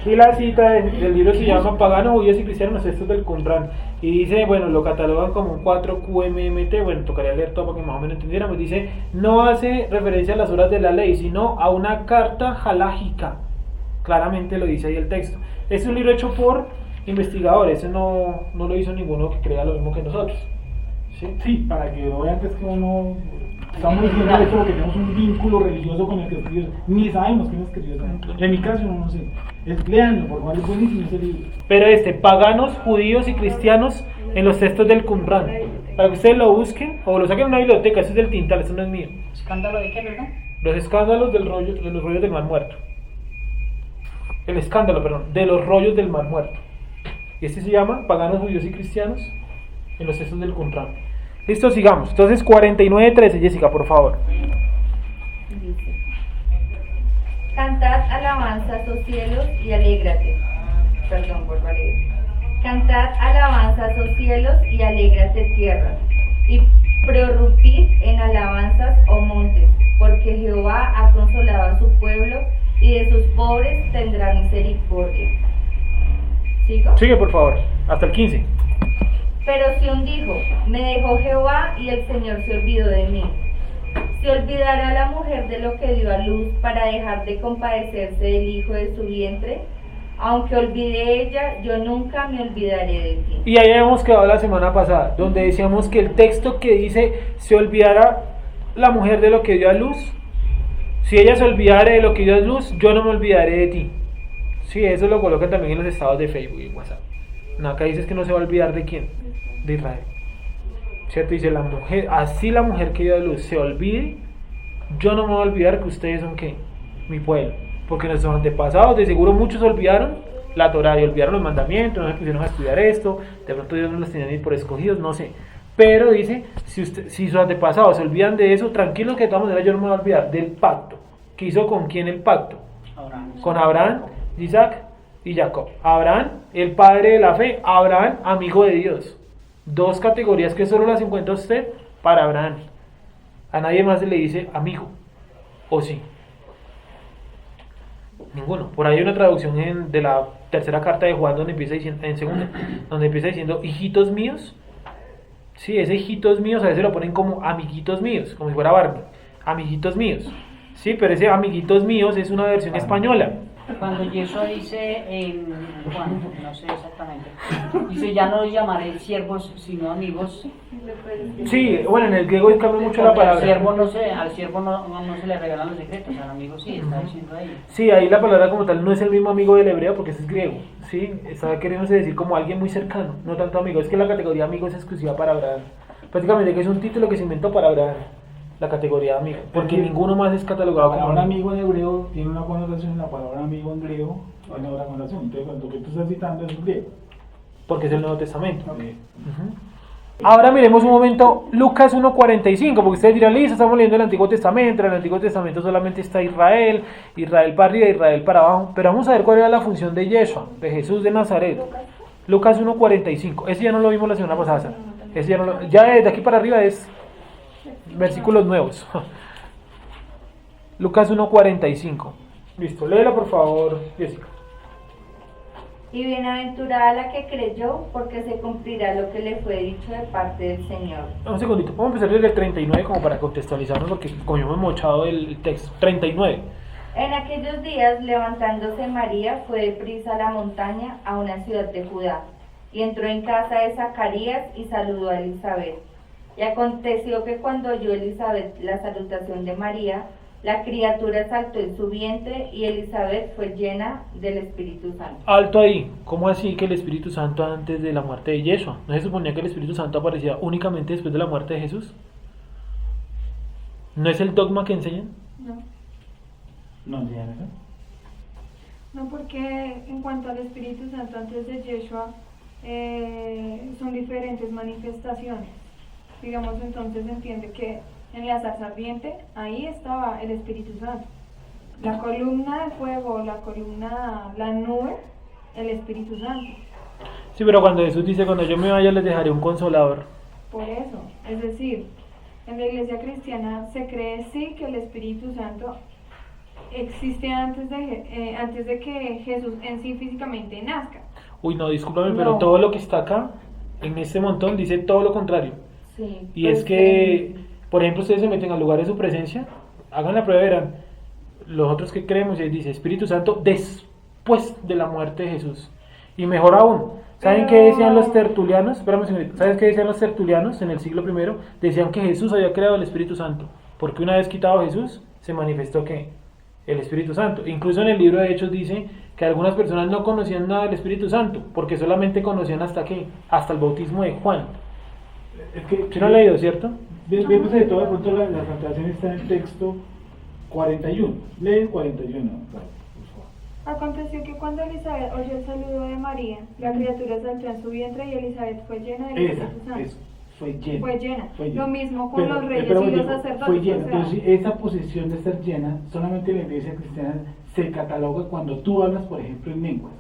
Y la cita del libro se llama Paganos, Judíos y Cristianos, estos del Qumran. Y dice, bueno, lo catalogan como un 4 QMMT, bueno, tocaría leer todo para que más o menos entendiéramos. Dice, no hace referencia a las horas de la ley, sino a una carta halágica. Claramente lo dice ahí el texto. Es un libro hecho por investigadores, ese no lo hizo ninguno que crea lo mismo que nosotros. Sí, para que no vean que es que uno Estamos diciendo esto porque tenemos un vínculo religioso con el que escribió. Ni sabemos quién escribió eso. En mi caso no sé. Léanlo, por favor, es buenísimo ese libro. Pero paganos, judíos y cristianos en los textos del Qumran. Para que ustedes lo busquen o lo saquen en una biblioteca. Eso es del Tintal, eso no es mío. ¿Escándalo de qué, verdad? Los escándalos de los rollos del Mar Muerto. El escándalo, perdón, de los rollos del Mar Muerto. Y este se llama Paganos, Judíos y Cristianos en los textos del Qumran. Listo, sigamos. Entonces, 49:13, Jessica, por favor. Dice: Cantad alabanzas, oh cielos, y alégrate. Perdón, vuelvo a leer. Cantad alabanzas, oh cielos, y alégrate tierra. Y prorrumpid en alabanzas, oh montes, porque Jehová ha consolado a su pueblo, y de sus pobres tendrá misericordia. ¿Sigo? Sigue, por favor, hasta el 15. Pero Sión dijo: me dejó Jehová, y el Señor se olvidó de mí. ¿Se olvidará la mujer de lo que dio a luz para dejar de compadecerse del hijo de su vientre? Aunque olvide ella, yo nunca me olvidaré de ti. Y ahí habíamos quedado la semana pasada, donde decíamos que el texto que dice se olvidará la mujer de lo que dio a luz, si ella se olvidara de lo que dio a luz, yo no me olvidaré de ti. Sí, eso lo colocan también en los estados de Facebook y WhatsApp. No, acá dices que no se va a olvidar de quién, de Israel. ¿Cierto? Dice la mujer, así la mujer que dio a luz se olvide, yo no me voy a olvidar que ustedes son ¿qué? Mi pueblo. Porque nuestros antepasados, de seguro muchos olvidaron la Torá y olvidaron los mandamientos, no se pusieron a estudiar esto, de pronto Dios no los tenía ni por escogidos, no sé. Pero dice, si sus antepasados se olvidan de eso, tranquilos que de todas maneras yo no me voy a olvidar del pacto. ¿Que hizo con quién el pacto? Con Abraham, Isaac y Jacob. Abraham, el padre de la fe, Abraham, amigo de Dios. Dos categorías que solo las encuentra usted para Abraham. A nadie más se le dice amigo, ¿o sí? Ninguno. Por ahí hay una traducción de la tercera carta de Juan donde empieza diciendo, en segunda, donde empieza diciendo hijitos míos. Sí, ese hijitos míos a veces lo ponen como amiguitos míos, como si fuera Barbie. Amiguitos míos. Sí, pero ese amiguitos míos es una versión española. Cuando Yeshua dice en Juan, no sé exactamente, dice ya no los llamaré siervos sino amigos. Sí, bueno, en el griego cambia mucho la palabra. Al siervo no se le regalan los secretos, al amigo sí, está diciendo ahí. Sí, ahí la palabra como tal no es el mismo amigo del hebreo porque ese es griego. Sí, está queriéndose decir como alguien muy cercano, no tanto amigo. Es que la categoría amigo es exclusiva para Abraham. Prácticamente que es un título que se inventó para Abraham, la categoría de amigo, porque ninguno más es catalogado como palabra amigo en hebreo tiene una connotación, la palabra amigo en griego tiene otra connotación. Entonces, lo que tú estás citando es griego. Porque es el Nuevo Testamento. Okay. Ahora miremos un momento Lucas 1:45, porque ustedes dirán, listo, estamos leyendo el Antiguo Testamento, en el Antiguo Testamento solamente está Israel para arriba, Israel para abajo, pero vamos a ver cuál era la función de Yeshua, de Jesús de Nazaret. Lucas 1:45, ese ya no lo vimos la semana pasada, ese ya de aquí para arriba es versículos nuevos. Lucas 1:45. Listo, léela por favor, Jessica. Y bienaventurada la que creyó, porque se cumplirá lo que le fue dicho de parte del Señor. Un segundito, vamos a empezar desde el 39 como para contextualizarnos, porque como hemos mochado el texto. 39. En aquellos días, levantándose María, fue deprisa a la montaña, a una ciudad de Judá, y entró en casa de Zacarías y saludó a Elizabeth. Y aconteció que cuando oyó Elizabeth la salutación de María, la criatura saltó en su vientre y Elizabeth fue llena del Espíritu Santo. Alto ahí, ¿cómo así que el Espíritu Santo antes de la muerte de Yeshua? ¿No se suponía que el Espíritu Santo aparecía únicamente después de la muerte de Jesús? ¿No es el dogma que enseñan? No. No enseñan eso. No, porque en cuanto al Espíritu Santo antes de Yeshua son diferentes manifestaciones. Digamos, entonces se entiende que en la zarza ardiente, ahí estaba el Espíritu Santo. La columna de fuego, la nube, el Espíritu Santo. Sí, pero cuando Jesús dice, cuando yo me vaya les dejaré un consolador. Por eso, es decir, en la iglesia cristiana se cree sí que el Espíritu Santo existe antes de que Jesús en sí físicamente nazca. Uy, no, discúlpame, pero todo lo que está acá, en este montón, dice todo lo contrario. Sí, y es que, por ejemplo, ustedes se meten al lugar de su presencia, hagan la prueba y verán, los otros que creemos, y dice Espíritu Santo después de la muerte de Jesús. Y mejor aún, ¿saben qué decían los tertulianos? Espérame un segundito. ¿Sabes qué decían los tertulianos en el siglo I? Decían que Jesús había creado el Espíritu Santo. Porque una vez quitado Jesús, se manifestó que el Espíritu Santo. Incluso en el libro de Hechos dice que algunas personas no conocían nada del Espíritu Santo, porque solamente conocían hasta qué, hasta el bautismo de Juan. Es que, ¿Sí lo han leído, cierto? vemos de todo, de pronto la traslación está en el texto 41. Lee el 41, por favor. Aconteció que cuando Elizabeth oyó el saludo de María, la criatura saltó en su vientre y Elizabeth fue llena del Espíritu Santo. Eso, fue llena. Fue llena. Fue llena. Lo mismo con Pero, los reyes pero, y los digo, sacerdotes. fue llena. o sea, Entonces, esa posición de estar llena, solamente la iglesia cristiana se cataloga cuando tú hablas, por ejemplo, en lenguas.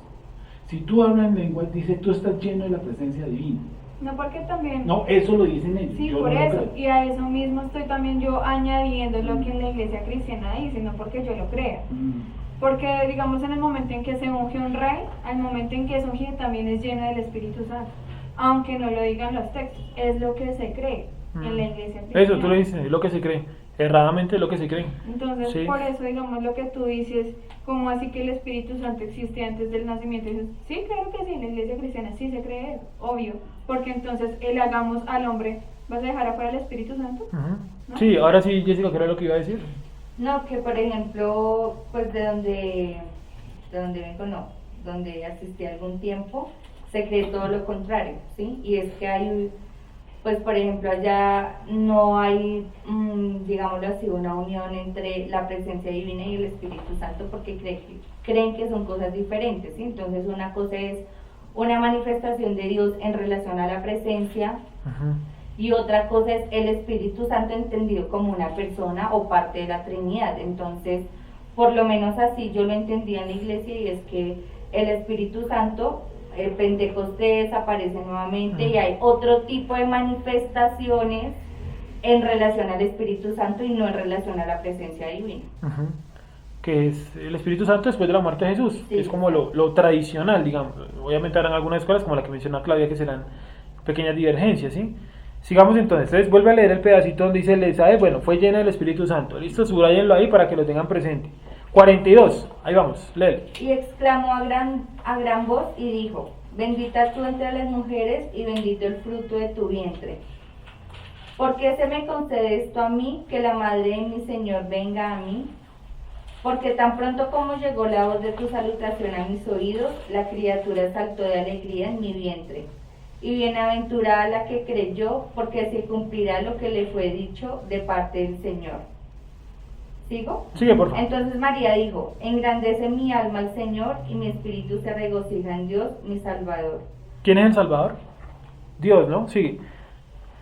Si tú hablas en lenguas, dice tú estás lleno de la presencia divina. no, porque también... No, eso lo dicen ellos. Sí, yo por no lo eso. creo. Y a eso mismo estoy también yo añadiendo lo que en la iglesia cristiana dice, no porque yo lo crea. Porque, digamos, en el momento en que se unge un rey, al momento en que es ungido también es lleno del Espíritu Santo. Aunque no lo digan los textos, es lo que se cree en la iglesia cristiana. Eso tú lo dices, es lo que se cree. Erradamente es lo que se cree. Entonces, Sí. por eso, digamos, lo que tú dices, como así que el Espíritu Santo existe antes del nacimiento, dices, sí, claro que sí, en la iglesia cristiana sí se cree eso, obvio. Porque entonces, el hagamos al hombre, ¿vas a dejar afuera el Espíritu Santo? Ujú. ¿No? Sí, ahora sí, Jessica, ¿qué era lo que iba a decir? No, que por ejemplo, pues de donde vengo, no, donde asistí algún tiempo, se cree todo lo contrario, ¿sí? Y es que hay, pues por ejemplo, allá no hay, digámoslo así, una unión entre la presencia divina y el Espíritu Santo porque creen que son cosas diferentes, ¿sí? Entonces una cosa es una manifestación de Dios en relación a la presencia, Ujú. y otra cosa es el Espíritu Santo entendido como una persona o parte de la Trinidad. Entonces, por lo menos así yo lo entendía en la iglesia, y es que el Espíritu Santo, el Pentecostés aparece nuevamente y hay otro tipo de manifestaciones en relación al Espíritu Santo y no en relación a la presencia divina. Ujú. Que es el Espíritu Santo después de la muerte de Jesús, Sí. que es como lo tradicional, digamos. Obviamente habrán algunas escuelas como la que menciona Claudia que serán pequeñas divergencias, ¿sí? Sigamos entonces, vuelve a leer el pedacito donde dice Elizabeth, bueno, fue llena del Espíritu Santo. Listo, subrayenlo ahí para que lo tengan presente. 42, ahí vamos, léelo. Y exclamó a gran voz y dijo: bendita tú entre las mujeres y bendito el fruto de tu vientre. ¿Por qué se me concede esto a mí, que la madre de mi Señor venga a mí? Porque tan pronto como llegó la voz de tu salutación a mis oídos, la criatura saltó de alegría en mi vientre. Y bienaventurada la que creyó, porque se cumplirá lo que le fue dicho de parte del Señor. ¿Sigo? Sigue, por favor. Entonces María dijo: engrandece mi alma al Señor, y mi espíritu se regocija en Dios, mi Salvador. ¿Quién es el Salvador? Dios, ¿no? Sigue.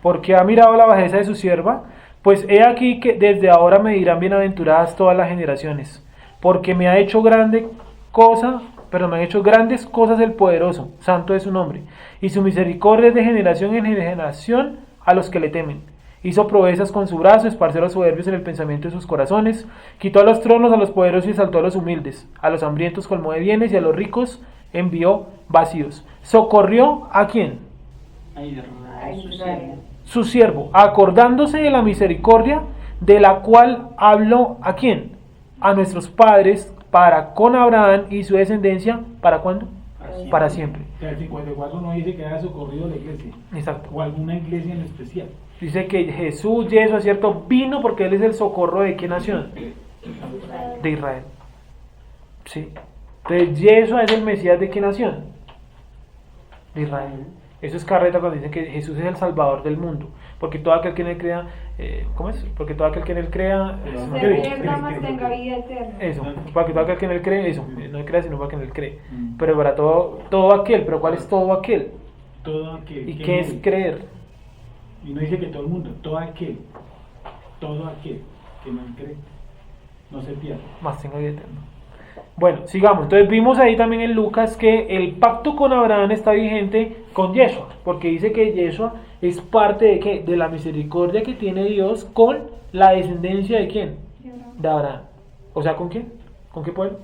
Porque ha mirado la bajeza de su sierva, pues he aquí que desde ahora me dirán bienaventuradas todas las generaciones, porque me han hecho grandes cosas el poderoso, santo es su nombre, y su misericordia es de generación en generación a los que le temen. Hizo proezas con su brazo, esparció a los soberbios en el pensamiento de sus corazones, quitó a los tronos a los poderosos y exaltó a los humildes, a los hambrientos colmó de bienes y a los ricos envió vacíos. ¿Socorrió a quién? A Israel. Su siervo, acordándose de la misericordia de la cual habló a quién, a nuestros padres, para con Abraham y su descendencia, ¿para cuándo? Para siempre. O sea, el 54 no dice que haya socorrido a la iglesia Exacto. o alguna iglesia en especial. Dice que Jesús, Yeshua, ¿cierto? Vino porque Él es el socorro de qué nación? De Israel. Sí. Entonces, Yeshua es el Mesías de qué nación? De Israel. Eso es carreta cuando dicen que Jesús es el Salvador del mundo. Porque todo aquel que en Él crea, ¿cómo es? Porque todo aquel que en Él crea, Se pierda, mas tenga vida eterna. eso, para que todo aquel que en Él cree, eso, no crea sino para que en Él cree. Pero para todo aquel, pero ¿cuál es todo aquel? Todo aquel. ¿Y que qué es no- creer? Y no dice que todo el mundo, todo aquel que no cree, no se pierde. Más tenga vida eterna. Bueno, sigamos. Entonces vimos ahí también en Lucas que el pacto con Abraham está vigente con Yeshua, porque dice que Yeshua es parte de ¿qué? De la misericordia que tiene Dios con la descendencia de quién? De Abraham. O sea, ¿con quién? ¿Con qué pueblo?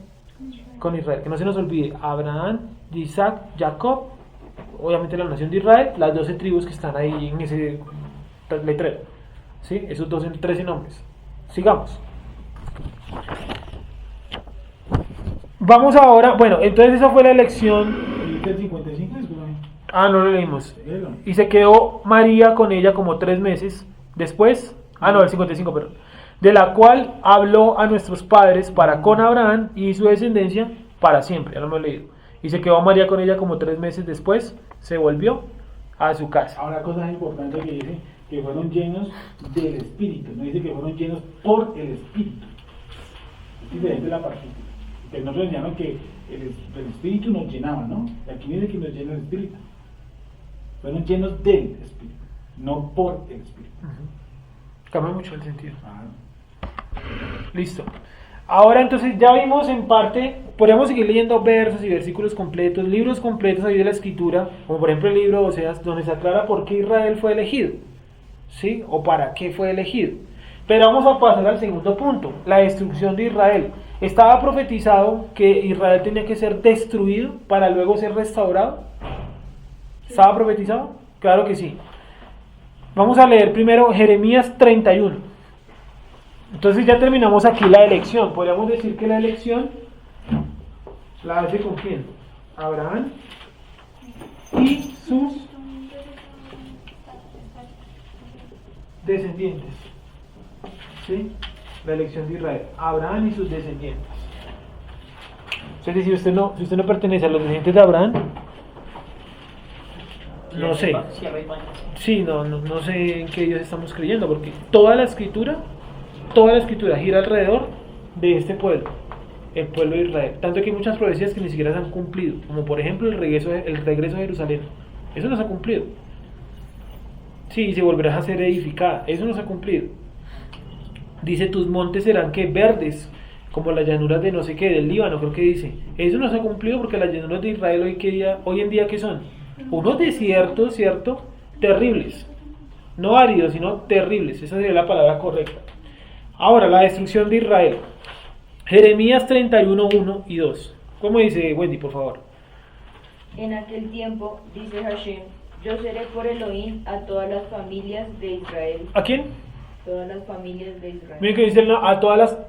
Con Israel. Que no se nos olvide, Abraham, Isaac, Jacob, obviamente la nación de Israel, las 12 tribus que están ahí en ese letrero. ¿Sí? Esos 13 nombres. Sigamos. Vamos ahora, bueno, entonces esa fue la elección. ¿Y el 55? Discúlpame. Ah, no lo leímos. Léelo. Y se quedó María con ella como 3 meses. Después, el 55, perdón. de la cual habló a nuestros padres para con Abraham y su descendencia para siempre. Ya lo hemos leído. Y se quedó María con ella como 3 meses después, se volvió a su casa. Ahora, cosas importantes que dice que fueron llenos del Espíritu, no dice que fueron llenos por el Espíritu. Es diferente la partícula. Que nosotros enseñaron que el Espíritu nos llenaba, ¿no? Y aquí dice que nos llena el Espíritu. Fueron llenos del Espíritu, no por el Espíritu. Cambia mucho el sentido. Ah. Listo. Ahora entonces ya vimos en parte, podríamos seguir leyendo versos y versículos completos, libros completos ahí de la Escritura, como por ejemplo el libro de Oseas, donde se aclara por qué Israel fue elegido, ¿sí? O para qué fue elegido. Pero vamos a pasar al segundo punto, la destrucción de Israel. ¿Estaba profetizado que Israel tenía que ser destruido para luego ser restaurado? ¿Estaba profetizado? Claro que sí. Vamos a leer primero Jeremías 31. Entonces ya terminamos aquí la elección. Podríamos decir que la elección la hace con quién? Abraham y sus descendientes. ¿Sí? La elección de Israel. Abraham y sus descendientes. Es decir, si usted no pertenece a los descendientes de Abraham, no sé. Sí, no sé en qué Dios estamos creyendo, porque toda la escritura gira alrededor de este pueblo, el pueblo de Israel. Tanto que hay muchas profecías que ni siquiera se han cumplido, como por ejemplo el regreso a Jerusalén. Eso no se ha cumplido. Sí, se volverá a ser edificada. Eso no se ha cumplido. Dice, tus montes serán que verdes, como las llanuras de no sé qué, del Líbano, creo que dice. Eso no se ha cumplido porque las llanuras de Israel hoy en día, ¿qué son? Unos desiertos, ¿cierto? Terribles. No áridos, sino terribles. Esa sería la palabra correcta. Ahora, la destrucción de Israel. Jeremías 31, 1 y 2. ¿Cómo dice Wendy, por favor? En aquel tiempo, dice Hashem, yo seré por Elohim a todas las familias de Israel. ¿A quién? Todas las familias de Israel. Miren que dice a todas las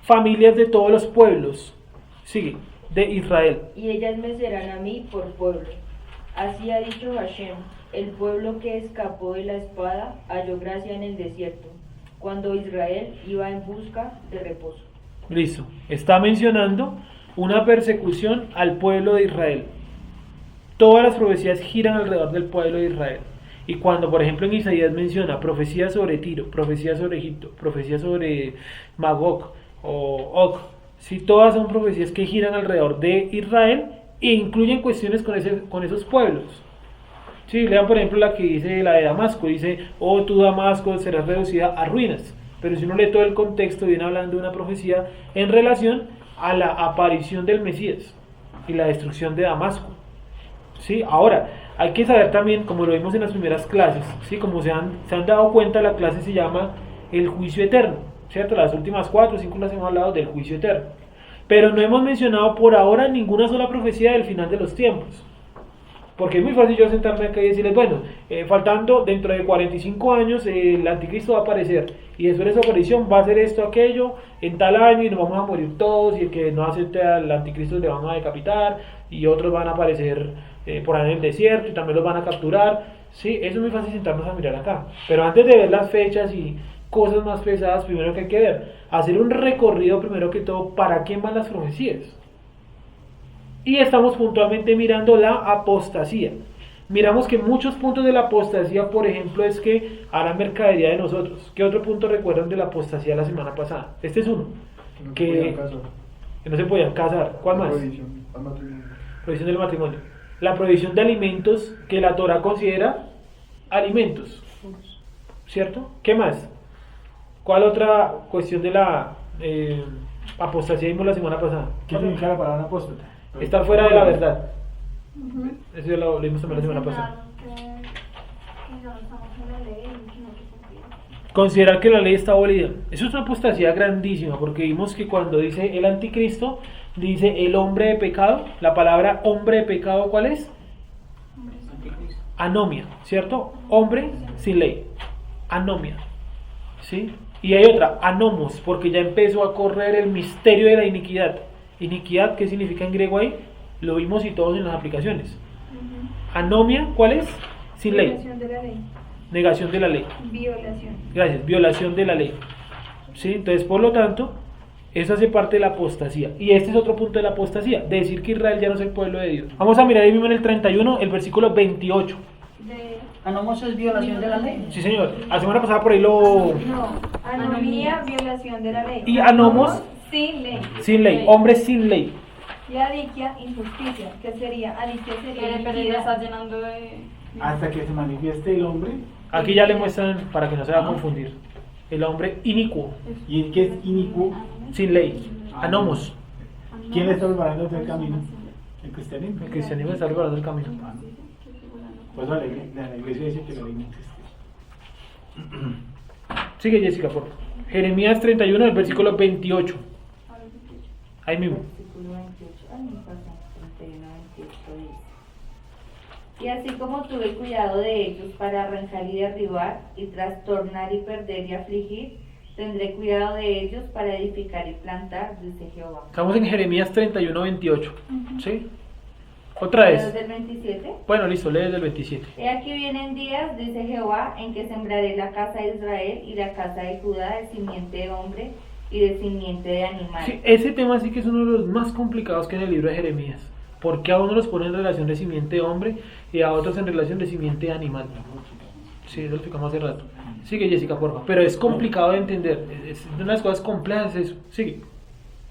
familias de todos los pueblos. Sigue, de Israel. Y ellas me serán a mí por pueblo. Así ha dicho Hashem, el pueblo que escapó de la espada halló gracia en el desierto, cuando Israel iba en busca de reposo. Listo. Está mencionando una persecución al pueblo de Israel. Todas las profecías giran alrededor del pueblo de Israel. Y cuando, por ejemplo, en Isaías menciona profecías sobre Tiro, profecías sobre Egipto, profecías sobre Magog o Og, sí, todas son profecías que giran alrededor de Israel e incluyen cuestiones con esos pueblos. Sí, lean por ejemplo la que dice la de Damasco, dice, oh tú Damasco serás reducida a ruinas. Pero si uno lee todo el contexto, viene hablando de una profecía en relación a la aparición del Mesías y la destrucción de Damasco. ¿Sí? Ahora, hay que saber también, como lo vimos en las primeras clases, ¿sí? Como se han dado cuenta, la clase se llama el juicio eterno, ¿cierto? Las últimas 4 o 5 clases hemos hablado del juicio eterno. Pero no hemos mencionado por ahora ninguna sola profecía del final de los tiempos. Porque es muy fácil yo sentarme acá y decirles, bueno, faltando dentro de 45 años el anticristo va a aparecer y después de su aparición va a hacer esto, aquello, en tal año y nos vamos a morir todos y el que no acepte al anticristo le van a decapitar y otros van a aparecer por ahí en el desierto y también los van a capturar. Sí, eso es muy fácil sentarnos a mirar acá. Pero antes de ver las fechas y cosas más pesadas, primero que hay que ver, hacer un recorrido primero que todo, ¿para quién van las profecías? Y estamos puntualmente mirando la apostasía. Miramos que muchos puntos de la apostasía, por ejemplo, es que harán mercadería de nosotros. ¿Qué otro punto recuerdan de la apostasía la semana pasada? Este es uno. Que no se podían casar. ¿Cuál más? Prohibición del matrimonio. La prohibición de alimentos que la Torah considera alimentos. ¿Cierto? ¿Qué más? ¿Cuál otra cuestión de la apostasía vimos la semana pasada? ¿Qué significa la palabra apóstata? Estar fuera de la verdad. Eso ya lo vimos también la semana pasada. Considerar que la ley está abolida. Eso es una apostasía grandísima, porque vimos que cuando dice el anticristo, dice el hombre de pecado. La palabra hombre de pecado, ¿cuál es? Anomia, ¿cierto? Hombre sin ley. Anomia. ¿Sí? Y hay otra, anomos, porque ya empezó a correr el misterio de la iniquidad. Iniquidad, ¿qué significa en griego ahí? Lo vimos y todos en las aplicaciones. Anomia, ¿cuál es? Sin ley. Negación de la ley. Negación de la ley. Violación. Gracias, violación de la ley. ¿Sí? Entonces, por lo tanto, eso hace parte de la apostasía. Y este es otro punto de la apostasía, de decir que Israel ya no es el pueblo de Dios. Vamos a mirar ahí mismo en el 31, el versículo 28. De, Anomos es violación de la ley. Sí, señor. La semana pasada por ahí lo... no, anomía, violación de la ley. Y anomos, sin ley. sin ley. Hombres sin ley. Y adiquia, injusticia, que sería, adiquia sería Pero ya iniquidad. está llenando de... Hasta que se manifieste el hombre. Aquí ya le muestran, para que no se va a confundir, el hombre inicuo, ¿Y el que es inicuo? sin ley. Anomos. ¿Quién le está preparando el camino? El cristianismo. El cristianismo está preparando el camino. Pues la iglesia dice que la ley no existe. Sigue, Jessica, por favor. Jeremías 31, el versículo 28. Ahí mismo. Versículo 28, ay, me pasa, 31, 28 dice: y así como tuve cuidado de ellos para arrancar y derribar, y trastornar y perder y afligir, tendré cuidado de ellos para edificar y plantar, dice Jehová. Estamos en Jeremías 31, 28. ¿Sí? Otra ¿Desde vez. el 27? Bueno, listo, lee desde el 27. He aquí vienen días, dice Jehová, en que sembraré la casa de Israel y la casa de Judá de simiente de hombre y de simiente de animal. Sí, ese tema sí que es uno de los más complicados que en el libro de Jeremías. Porque a uno los pone en relación de simiente de hombre y a otros en relación de simiente de animal. Sí, eso lo explicamos hace rato. Sigue, Jessica, por favor. Pero es complicado de entender. Es una de las cosas complejas eso. Sigue.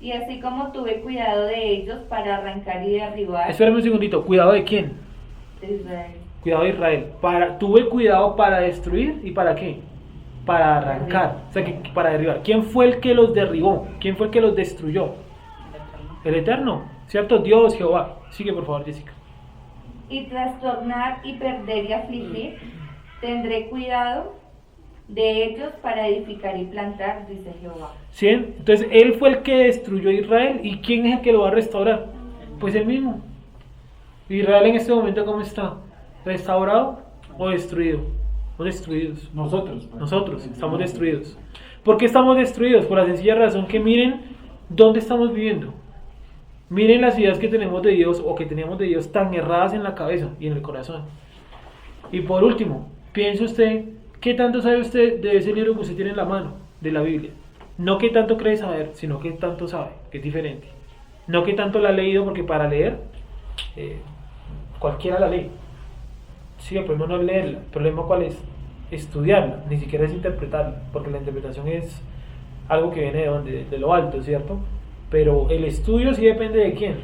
Y así como tuve cuidado de ellos para arrancar y derribar, Espérame un segundito. ¿Cuidado de quién? de Israel. Cuidado de Israel. Tuve cuidado para destruir y ¿para qué? Para arrancar. O sea, que para derribar. ¿Quién fue el que los derribó? ¿Quién fue el que los destruyó? El Eterno. ¿Cierto? Dios, Jehová. Sigue, por favor, Jessica. Y trastornar y perder y afligir, tendré cuidado de ellos para edificar y plantar, dice Jehová. ¿Sí? Entonces, él fue el que destruyó a Israel. ¿Y quién es el que lo va a restaurar? Pues él mismo. Israel en este momento, ¿cómo está? ¿Restaurado o destruido? O destruidos. Nosotros estamos destruidos. ¿Por qué estamos destruidos? Por la sencilla razón que miren dónde estamos viviendo. Miren las ideas que tenemos de Dios o que tenemos de Dios tan erradas en la cabeza y en el corazón. Y por último, piense usted, ¿qué tanto sabe usted de ese libro que usted tiene en la mano, de la Biblia? No qué tanto cree saber, sino qué tanto sabe, que es diferente. No qué tanto la ha leído, porque para leer, cualquiera la lee. Sí, el problema no es leerla. El problema ¿cuál es? Estudiarla, ni siquiera es interpretarla, porque la interpretación es algo que viene de donde, de lo alto, ¿cierto? Pero el estudio sí depende de quién.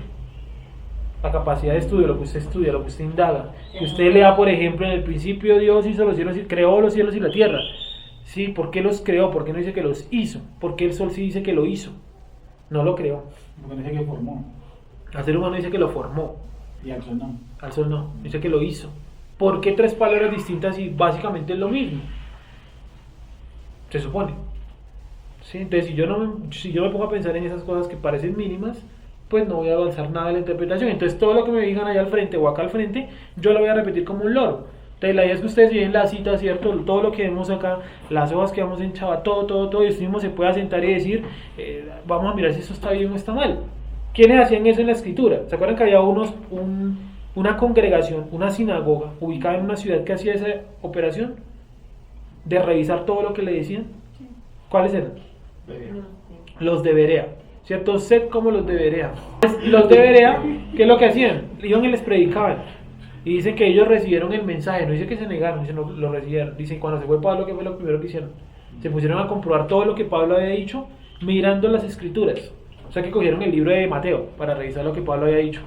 La capacidad de estudio, lo que usted estudia, lo que usted indaga. Que usted lea, por ejemplo, en el principio Dios hizo los cielos y creó los cielos y la tierra. ¿Sí? ¿Por qué los creó? ¿Por qué no dice que los hizo? ¿Por qué el sol sí dice que lo hizo? No lo creó. Porque dice que formó. Al ser humano dice que lo formó. Y al sol no. Al sol no, dice que lo hizo. ¿Por qué tres palabras distintas y básicamente es lo mismo? Se supone. ¿Sí? Entonces, si yo me pongo a pensar en esas cosas que parecen mínimas, pues no voy a avanzar nada en la interpretación. Entonces, todo lo que me digan allá al frente o acá al frente, yo lo voy a repetir como un loro. Entonces, la idea es que ustedes lleven la cita, ¿cierto? Todo lo que vemos acá, las hojas que vamos en Chava, todo, y usted mismo se puede sentar y decir, vamos a mirar si eso está bien o está mal. ¿Quiénes hacían eso en la escritura? ¿Se acuerdan que había una congregación, una sinagoga ubicada en una ciudad que hacía esa operación? De revisar todo lo que le decían. ¿Cuáles eran? Los de Berea, ¿cierto? Sed como los de Berea. Los de Berea, ¿qué es lo que hacían? Iban y les predicaban. Y dicen que ellos recibieron el mensaje, no dice que se negaron, dice lo recibieron. Dicen cuando se fue Pablo, ¿qué fue lo primero que hicieron? Se pusieron a comprobar todo lo que Pablo había dicho mirando las escrituras. O sea que cogieron el libro de Mateo para revisar lo que Pablo había dicho.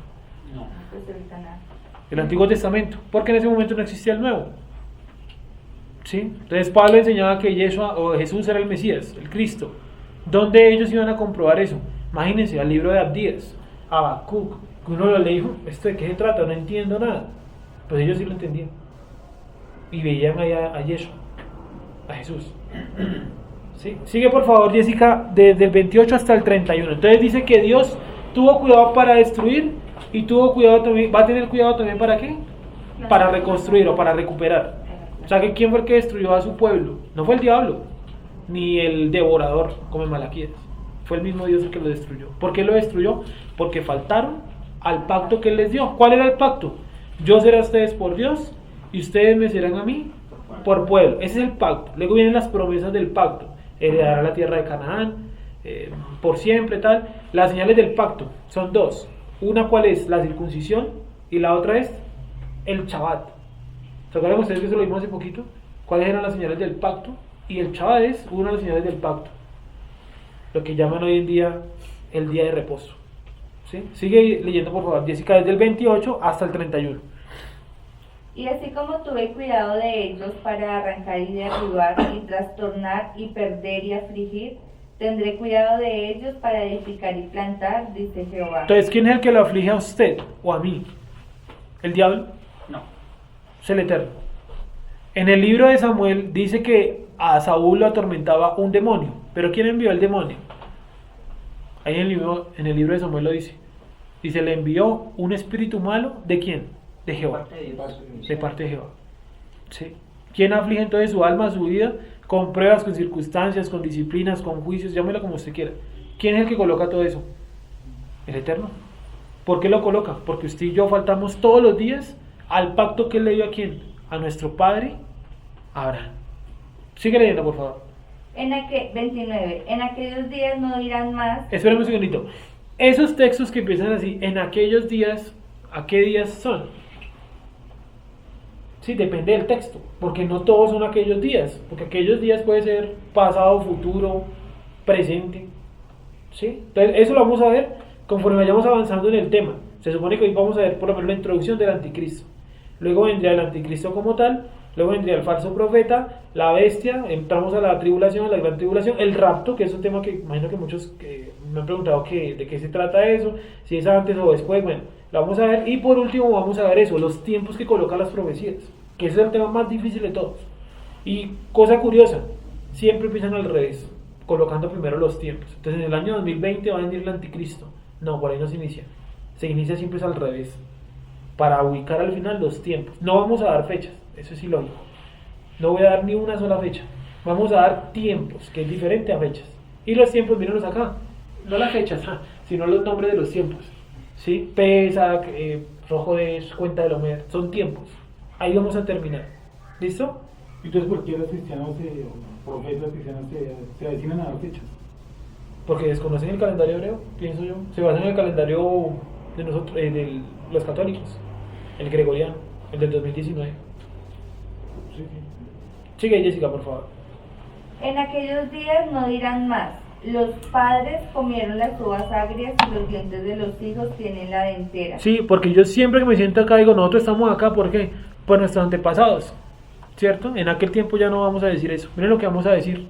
Pues ahorita nada. El Antiguo Testamento, porque en ese momento no existía el Nuevo. ¿Sí? Entonces Pablo enseñaba que Yeshua o Jesús era el Mesías, el Cristo. ¿Dónde ellos iban a comprobar eso? Imagínense, al libro de Abdías, Habacuc, que uno lo leía, ¿esto de qué se trata? No entiendo nada. Pues ellos sí lo entendían. Y veían allá a Yeshua, a Jesús. ¿Sí? Sigue por favor, Jessica, desde el 28 hasta el 31. Entonces dice que Dios tuvo cuidado para destruir y tuvo cuidado también, va a tener cuidado también ¿para qué? Para reconstruir o para recuperar. O sea que ¿quién fue el que destruyó a su pueblo? No fue el diablo, ni el devorador, como en Malaquías. Fue el mismo Dios el que lo destruyó. ¿Por qué lo destruyó? Porque faltaron al pacto que Él les dio. ¿Cuál era el pacto? Yo seré a ustedes por Dios y ustedes me serán a mí por pueblo. Ese es el pacto. Luego vienen las promesas del pacto. heredará la tierra de Canaán, por siempre, tal. Las señales del pacto son dos. Una, ¿cuál es? La circuncisión, y la otra es el Shabbat. ¿Se acuerdan ustedes que eso lo vimos hace poquito? ¿Cuáles eran las señales del pacto? Y el Shabbat es una de las señales del pacto, lo que llaman hoy en día el día de reposo. ¿Sí? Sigue leyendo, por favor, Jessica, desde el 28 hasta el 31. Y así como tuve cuidado de ellos para arrancar y derribar y trastornar y perder y afligir, tendré cuidado de ellos para edificar y plantar, dice Jehová. Entonces, ¿quién es el que lo aflige a usted o a mí? ¿El diablo? No. Es el Eterno. En el libro de Samuel dice que a Saúl lo atormentaba un demonio. ¿Pero quién envió el demonio? Ahí en el libro de Samuel lo dice. Dice, le envió un espíritu malo. ¿De quién? De Jehová. De parte de Jehová. ¿Sí? ¿Quién aflige entonces su alma, su vida? Con pruebas, con circunstancias, con disciplinas, con juicios, llámelo como usted quiera. ¿Quién es el que coloca todo eso? El Eterno. ¿Por qué lo coloca? Porque usted y yo faltamos todos los días al pacto que él le dio a quién? A nuestro padre Abraham. Sigue leyendo, por favor. 29. En aquellos días no dirán más. Espérame un segundito. Esos textos que empiezan así, en aquellos días, ¿a qué días son? Sí, depende del texto, porque no todos son aquellos días, porque aquellos días puede ser pasado, futuro, presente. ¿Sí? Entonces, eso lo vamos a ver conforme vayamos avanzando en el tema. Se supone que hoy vamos a ver por lo menos la introducción del anticristo. Luego vendría el anticristo como tal, luego vendría el falso profeta, la bestia, entramos a la tribulación, la gran tribulación, el rapto, que es un tema que imagino que muchos me han preguntado de qué se trata eso, si es antes o después. Bueno, lo vamos a ver. Y por último vamos a ver eso, los tiempos que colocan las profecías, que ese es el tema más difícil de todos. Y cosa curiosa, siempre empiezan al revés, colocando primero los tiempos. Entonces en el año 2020 va a venir el anticristo. No, por ahí no se inicia. Se inicia siempre es al revés, para ubicar al final los tiempos. No vamos a dar fechas, eso es ilógico. No voy a dar ni una sola fecha. Vamos a dar tiempos, que es diferente a fechas. Y los tiempos, mírenlos acá. No las fechas, sino los nombres de los tiempos. ¿Sí? Pesach, rojo de cuenta de Lomer, son tiempos. Ahí vamos a terminar. ¿Listo? Entonces, ¿por qué los cristianos, profetas cristianos se avecinan a dar fechas? Porque desconocen el calendario hebreo, pienso yo. Se basan en el calendario de nosotros, de los católicos, el gregoriano, el del 2019. Sí. Sigue, Jessica, por favor. En aquellos días no dirán más. Los padres comieron las uvas agrias y los dientes de los hijos tienen la dentera. Sí, porque yo siempre que me siento acá digo, nosotros estamos acá, ¿por qué? Por nuestros antepasados, ¿cierto? En aquel tiempo ya no vamos a decir eso. Miren lo que vamos a decir.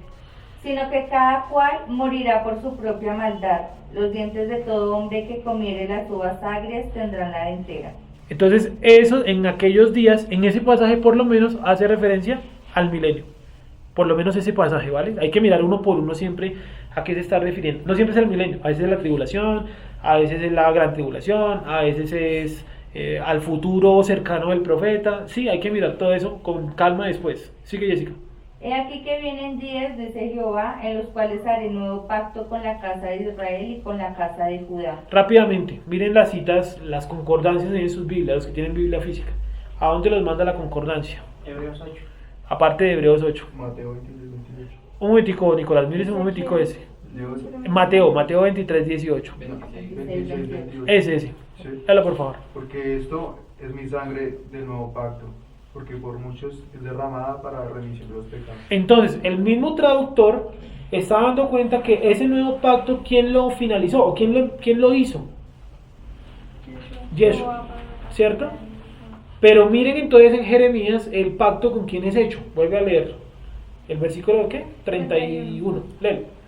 Sino que cada cual morirá por su propia maldad. Los dientes de todo hombre que comiere las uvas agrias tendrán la dentera. Entonces, eso en aquellos días, en ese pasaje por lo menos hace referencia al milenio. Por lo menos ese pasaje, ¿vale? Hay que mirar uno por uno siempre a qué se está refiriendo. No siempre es el milenio, a veces es la tribulación, a veces es la gran tribulación, a veces es al futuro cercano del profeta. Sí, hay que mirar todo eso con calma después. Sigue, Jessica. He aquí que vienen días, dice Jehová, en los cuales haré nuevo pacto con la casa de Israel y con la casa de Judá. Rápidamente, miren las citas, las concordancias en sus Biblias, los que tienen Biblia física. ¿A dónde los manda la concordancia? Hebreos 8. Aparte de Hebreos 8. Mateo 23, 28. Un momentico, Nicolás, mire un momentico ese. Mateo 23, 18. 26, 28. Ese. Sí. Dale, por favor. Porque esto es mi sangre del nuevo pacto, porque por muchos es derramada para remisión de los pecados. Entonces, el mismo traductor está dando cuenta que ese nuevo pacto, ¿quién lo finalizó? ¿O quién lo hizo? Yeshua, ¿cierto? Pero miren entonces en Jeremías el pacto con quién es hecho. Vuelve a leer. ¿El versículo qué? 31. Léelo.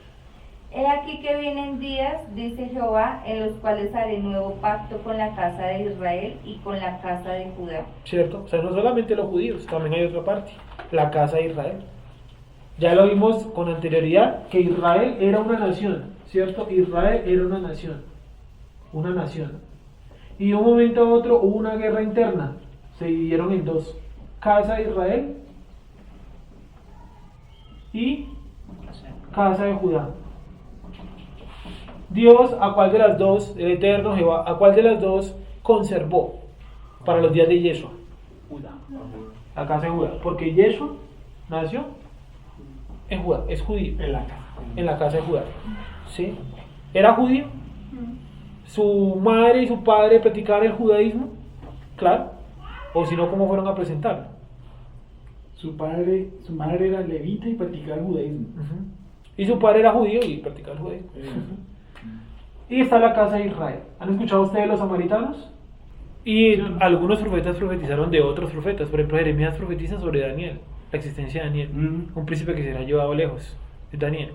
He aquí que vienen días, dice Jehová, en los cuales haré nuevo pacto con la casa de Israel y con la casa de Judá. ¿Cierto? O sea, no solamente los judíos, también hay otra parte, la casa de Israel. Ya lo vimos con anterioridad, que Israel era una nación, ¿cierto? Israel era una nación. Y de un momento a otro hubo una guerra interna, se dividieron en dos, casa de Israel y casa de Judá. Dios, ¿a cuál de las dos, el eterno Jehová, a cuál de las dos conservó para los días de Yeshua? Judá. La casa de Judá, porque Yeshua nació En Judá, es judío, En la casa. en la casa de Judá. ¿Sí? ¿Era judío? Mm. ¿Su madre y su padre practicaban el judaísmo? Claro. O si no, ¿cómo fueron a presentarlo? Su madre era levita y practicaba el judaísmo. Ujú. Y su padre era judío y practicaba el judaísmo. Y está la casa de Israel. ¿Han escuchado ustedes los samaritanos? Y algunos profetas profetizaron de otros profetas. Por ejemplo, Jeremías profetiza sobre Daniel, la existencia de Daniel, un príncipe que será llevado lejos, es Daniel.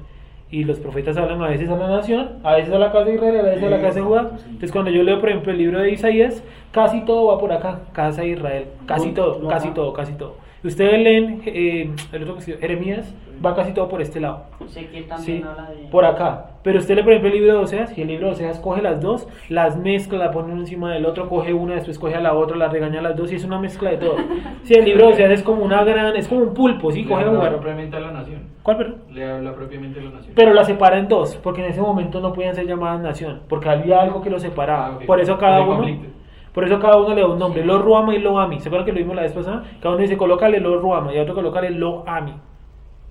Y los profetas hablan a veces a la nación, a veces a la casa de Israel, a veces a la casa de Judá. Entonces cuando yo leo, por ejemplo, el libro de Isaías, casi todo va por acá, casa de Israel, casi todo, casi todo, casi todo. Ustedes leen el otro que escribió, Jeremías, va casi todo por este lado. Ezequiel también Sí, habla de... por acá. Pero usted lee, por ejemplo, el libro de Oseas, y el libro de Oseas coge las dos, las mezcla, la pone uno encima del otro, coge una, después coge a la otra, la regaña a las dos, y es una mezcla de todo. Sí, el libro de Oseas es como es como un pulpo, ¿sí? Le Coge habla una. propiamente a la nación. ¿Cuál, perdón? Le habla propiamente a la nación. Pero la separa en dos, porque en ese momento no podían ser llamadas nación, porque había algo que los separaba. Ah, ok. Por eso cada Hay uno... conflicto. Por eso cada uno le da un nombre, Lo Ruama y Lo Ami. ¿Se acuerdan que lo vimos la vez pasada? Cada uno dice, colócale Lo Ruama y otro colócale Lo Ami.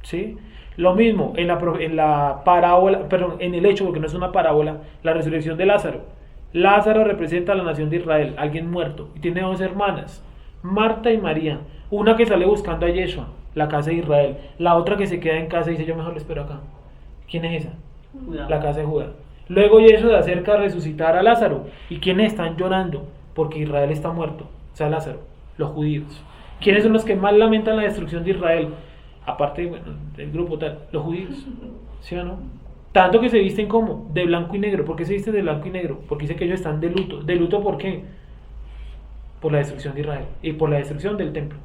¿Sí? Lo mismo en la parábola, perdón, en el hecho, porque no es una parábola, la resurrección de Lázaro. Lázaro representa a la nación de Israel, alguien muerto, y tiene dos hermanas, Marta y María. Una que sale buscando a Yeshua, la casa de Israel. La otra que se queda en casa y dice, yo mejor le espero acá. ¿Quién es esa? Judá. La casa de Judá. Luego Yeshua se acerca a resucitar a Lázaro. ¿Y quiénes están llorando? Porque Israel está muerto. O sea, Lázaro, los judíos. ¿Quiénes son los que más lamentan la destrucción de Israel? Aparte, bueno, del grupo tal, los judíos. ¿Sí o no? Tanto que se visten como de blanco y negro. ¿Por qué se visten de blanco y negro? Porque dice que ellos están de luto. ¿De luto por qué? Por la destrucción de Israel y por la destrucción del templo.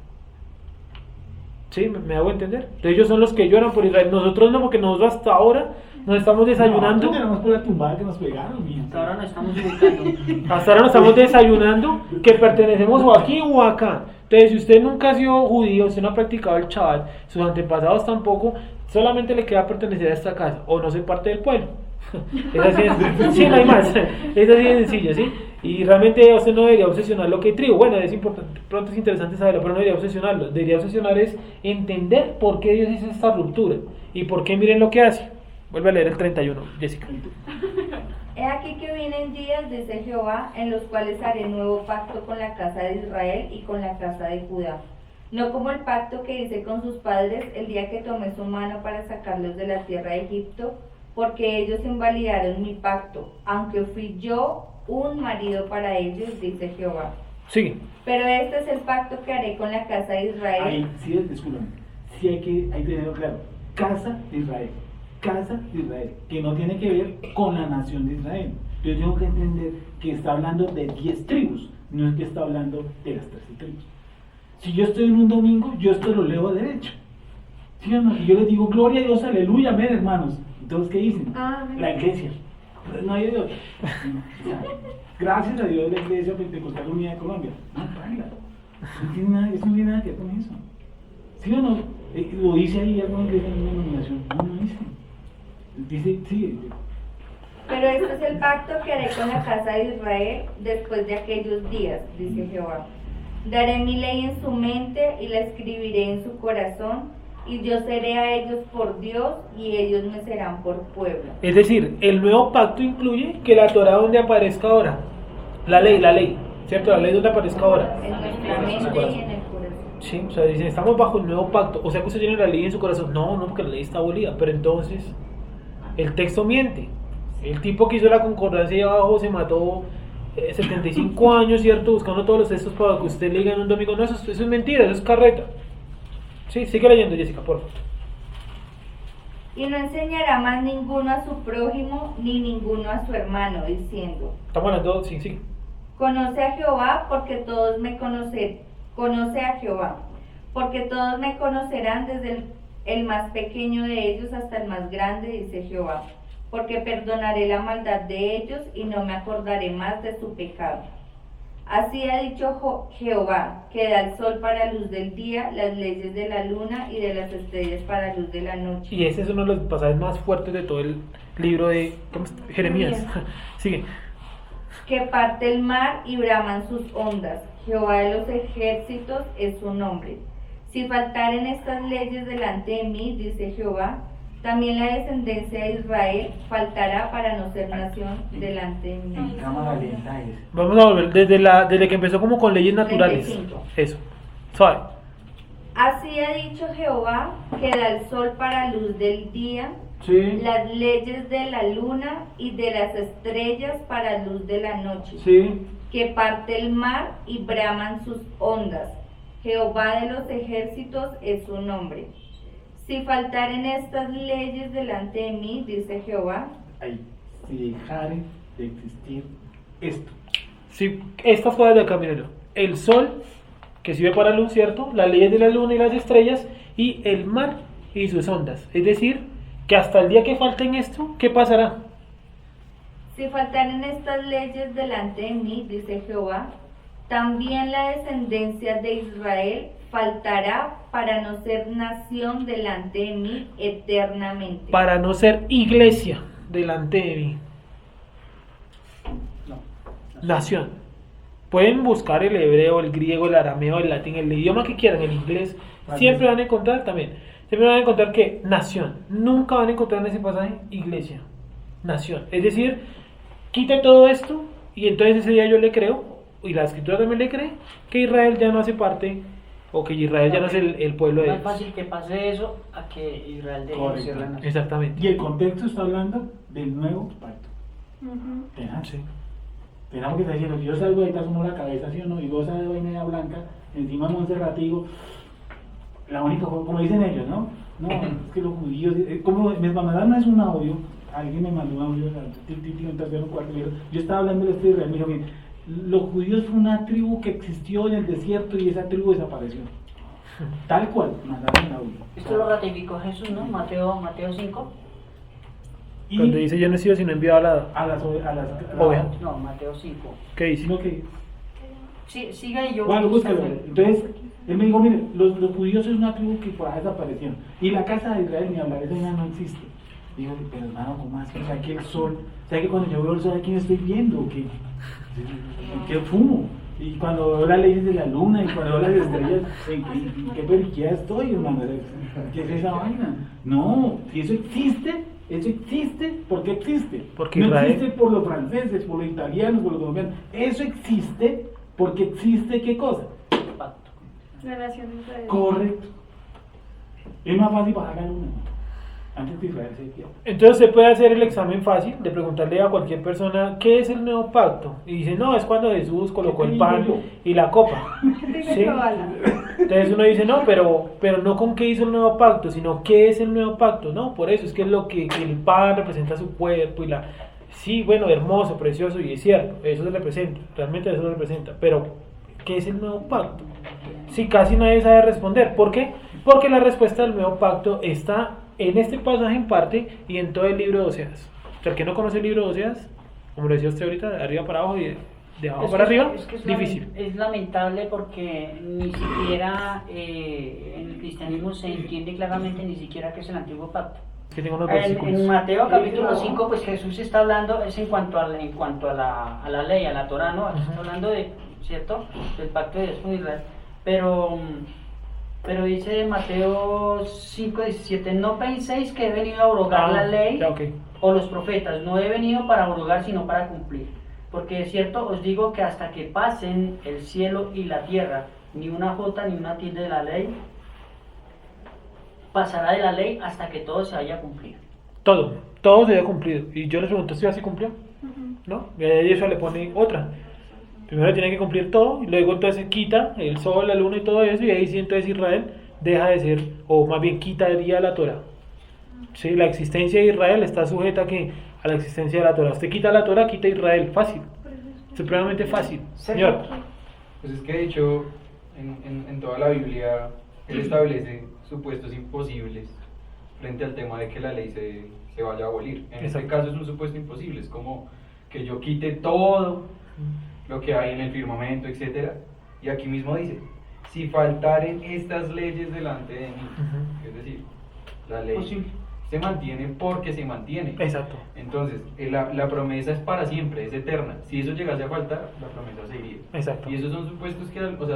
¿Sí? ¿Me hago entender? Entonces ellos son los que lloran por Israel. Nosotros no, porque nosotros hasta ahora nos estamos desayunando. No, tenemos por la tumbada que nos pegaron, mija. Hasta ahora nos estamos ubicando. Hasta ahora nos estamos desayunando que pertenecemos o aquí o acá. Entonces, si usted nunca ha sido judío, usted no ha practicado el Shabbat, sus antepasados tampoco, solamente le queda pertenecer a esta casa o no ser parte del pueblo. Es así de, sí, no hay más. Es así de sencillo, ¿sí? Y realmente usted no debería obsesionar lo que hay trigo. Bueno, es importante, pronto es interesante saberlo, pero no debería obsesionarlo. Debería obsesionar es entender por qué Dios hizo esta ruptura y por qué miren lo que hace. Vuelve a leer el 31, Jessica. He aquí que vienen días, dice Jehová, en los cuales haré nuevo pacto con la casa de Israel y con la casa de Judá. No como el pacto que hice con sus padres el día que tomé su mano para sacarlos de la tierra de Egipto, porque ellos invalidaron mi pacto, aunque fui yo un marido para ellos, dice Jehová. Sigue. Pero este es el pacto que haré con la casa de Israel. Ahí, sí, discúlpame. Sí hay que tenerlo claro. Casa de Israel. Casa de Israel. Que no tiene que ver con la nación de Israel. Yo tengo que entender que está hablando de 10 tribus. No es que está hablando de las 13 tribus. Si yo estoy en un domingo, yo esto lo leo derecho. ¿Sí o no? Y yo les digo, gloria a Dios, aleluya, amén, hermanos. Entonces, ¿qué dicen? Amén. La iglesia. Pero no hay Dios. O sea, gracias a Dios la iglesia Pentecostal Unida de Colombia. No, baila. No tiene nada, eso no tiene nada que ver con eso. ¿Sí o no? Lo dice ahí alguna iglesia en una denominación. No, no dice. Dice, sí. Pero este es el pacto que haré con la casa de Israel después de aquellos días, dice Jehová. Daré mi ley en su mente y la escribiré en su corazón, y yo seré a ellos por Dios y ellos me serán por pueblo. Es decir, el nuevo pacto incluye que la Torah donde aparezca ahora, la ley, ¿cierto? La ley donde aparezca ahora. En nuestra mente y en el corazón. Sí, o sea, dicen, estamos bajo el nuevo pacto. O sea, que usted tiene la ley en su corazón. No, porque la ley está abolida. Pero entonces, el texto miente. El tipo que hizo la concordancia ahí abajo se mató 75 años, ¿cierto? Buscando todos los textos para que usted le diga en un domingo. No, eso es mentira, eso es carreta. Sí, sigue leyendo, Jessica, por favor. Y no enseñará más ninguno a su prójimo, ni ninguno a su hermano, diciendo: Estamos hablando, sí. Conoce a Jehová, porque todos me conoce a Jehová, porque todos me conocerán desde el más pequeño de ellos hasta el más grande, dice Jehová, porque perdonaré la maldad de ellos y no me acordaré más de su pecado. Así ha dicho Jehová, que da el sol para luz del día, las leyes de la luna y de las estrellas para luz de la noche. Y ese es uno de los pasajes más fuertes de todo el libro de Jeremías. Sigue. Que parte el mar y braman sus ondas. Jehová de los ejércitos es su nombre. Si faltaren estas leyes delante de mí, dice Jehová, también la descendencia de Israel faltará para no ser nación delante de mí. Cámara lenta es. Vamos a volver desde que empezó como con leyes naturales. 35. Eso. Suave. Así ha dicho Jehová, que da el sol para luz del día, Sí, las leyes de la luna y de las estrellas para luz de la noche, sí. que parte el mar y braman sus ondas. Jehová de los ejércitos es su nombre. Si faltaren estas leyes delante de mí, dice Jehová, Ahí, si dejare de existir esto. Sí, estas cosas de acá, mírenlo. El sol, que sirve para luz, ¿cierto? Las leyes de la luna y las estrellas, y el mar y sus ondas. Es decir, que hasta el día que falten esto, ¿qué pasará? si faltaren estas leyes delante de mí, dice Jehová, también la descendencia de Israel faltará para no ser nación delante de mí eternamente. Para no ser iglesia delante de mí. No. Nación. Pueden buscar el hebreo, el griego, el arameo, el latín, el idioma que quieran, el inglés. Siempre van a encontrar también. Siempre van a encontrar que nación. Nunca van a encontrar en ese pasaje iglesia. Nación. Es decir, quite todo esto y entonces ese día yo le creo, y la escritura también le cree, que Israel ya no hace parte, o que Israel ya no es el pueblo de Más Dios. fácil que pase eso a que Israel deje de ser la nación. Exactamente. Y el contexto está hablando del nuevo pacto. Ujú. Tenaz. Sí. Tenaz que está diciendo, si yo salgo de ahí, te asomo la cabeza, ¿sí o no? Y vos sabes de vaina blanca, encima de Monserratigo, la única, como dicen ellos, ¿no? No, es que los judíos, como me mandaron es un audio, alguien me mandó un audio, un tercero, cuarto, yo estaba hablando de este Israel, me dijo, mire, los judíos fue una tribu que existió en el desierto y esa tribu desapareció. Tal cual, mandaron un audio. Esto lo ratificó Jesús, ¿no? Mateo 5. Y Cuando dice yo no he sido sino enviado a las Ovejas. No, Mateo 5. ¿Qué dice? sino que Sí, siga y yo. bueno, búscalo. Entonces, él me dijo, mire, los judíos es una tribu que por ahí desaparecieron. Y la casa de Israel, ni hablar, esa ya no existe. Digo, pero hermano, ¿cómo así? O sea, que el sol, o sea, que cuando yo veo el sol, ¿a quién estoy viendo? ¿O qué fumo? Y cuando veo las leyes de la luna y cuando veo las estrellas, ¿en qué periquera estoy, hermano? ¿Qué es esa vaina? No, si eso existe, ¿por qué existe? Porque no Israel- existe por los franceses, por los italianos, por los colombianos. Eso existe porque existe, ¿qué cosa? Pacto. La nación de Israel. Correcto. Es más fácil bajar la luna antes que Israel se pierda. Entonces se puede hacer el examen fácil de preguntarle a cualquier persona ¿qué es el nuevo pacto? Y dice, no, es cuando Jesús colocó el pan y la copa. Dime ¿Sí? Kabbalah. Entonces uno dice, no, pero no con qué hizo el nuevo pacto, sino qué es el nuevo pacto. No, por eso es que es lo que el pan representa su cuerpo y la... Sí, bueno, hermoso, precioso y es cierto, eso se representa, realmente eso se representa, pero ¿qué es el nuevo pacto? Sí, casi nadie sabe responder. ¿Por qué? Porque la respuesta del nuevo pacto está en este pasaje en parte y en todo el libro de Oseas. O sea, el que no conoce el libro de Oseas, como lo decía usted ahorita, de arriba para abajo y de abajo para arriba, es difícil. Es lamentable porque ni siquiera en el cristianismo se entiende claramente ni siquiera qué es el antiguo pacto. Que tengo unos En versículos. Mateo capítulo 5, pues Jesús está hablando, es en cuanto a la ley, a la Torah, ¿no? Aquí está hablando de, ¿cierto? Del pacto de Dios con Israel. Pero dice Mateo 5:17, no penséis que he venido a abrogar la ley Ya, ok. o los profetas, no he venido para abrogar sino para cumplir. Porque es cierto, os digo que hasta que pasen el cielo y la tierra, ni una jota ni una tilde de la ley pasará de la ley hasta que todo se haya cumplido. Todo se había cumplido. Y yo les pregunto, ¿si ya se cumplió? ¿No? Y a eso le pone otra. Primero tiene que cumplir todo, y luego entonces quita el sol, la luna y todo eso, y ahí sí entonces Israel deja de ser, o más bien quitaría la Torah. Sí, la existencia de Israel está sujeta a la existencia de la Torah. Usted quita la Torah, quita Israel, fácil. Supremamente fácil. Señor. Pues es que de hecho, en toda la Biblia, él establece supuestos imposibles frente al tema de que la ley se vaya a abolir. En este Exacto. caso es un supuesto imposible, es como que yo quite todo lo que hay en el firmamento, etcétera. Y aquí mismo dice, si faltaren estas leyes delante de mí, Ujú. es decir, la ley Posible. se mantiene porque se mantiene. Exacto. Entonces, la promesa es para siempre, es eterna. Si eso llegase a faltar, la promesa se iría. Exacto. Y esos son supuestos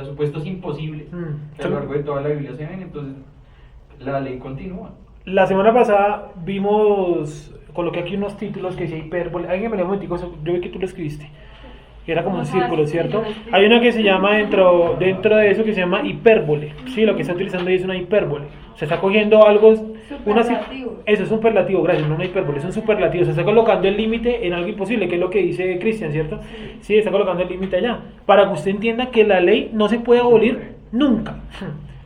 supuestos imposibles que a Sí. lo largo de toda la Biblia se ven, entonces la ley continúa. La semana pasada vimos, coloqué aquí unos títulos que decía hipérbole. Alguien me dio un momentico, yo vi que tú lo escribiste. Era como un círculo, ¿cierto? Hay una que se llama dentro de eso que se llama hipérbole. Sí, lo que está utilizando ahí es una hipérbole. Se está cogiendo algo, Superlativo. eso es un superlativo, gracias, no una hipérbole, es un superlativo. Se está colocando el límite en algo imposible, que es lo que dice Cristian, ¿cierto? Sí, está colocando el límite allá. Para que usted entienda que la ley no se puede abolir nunca.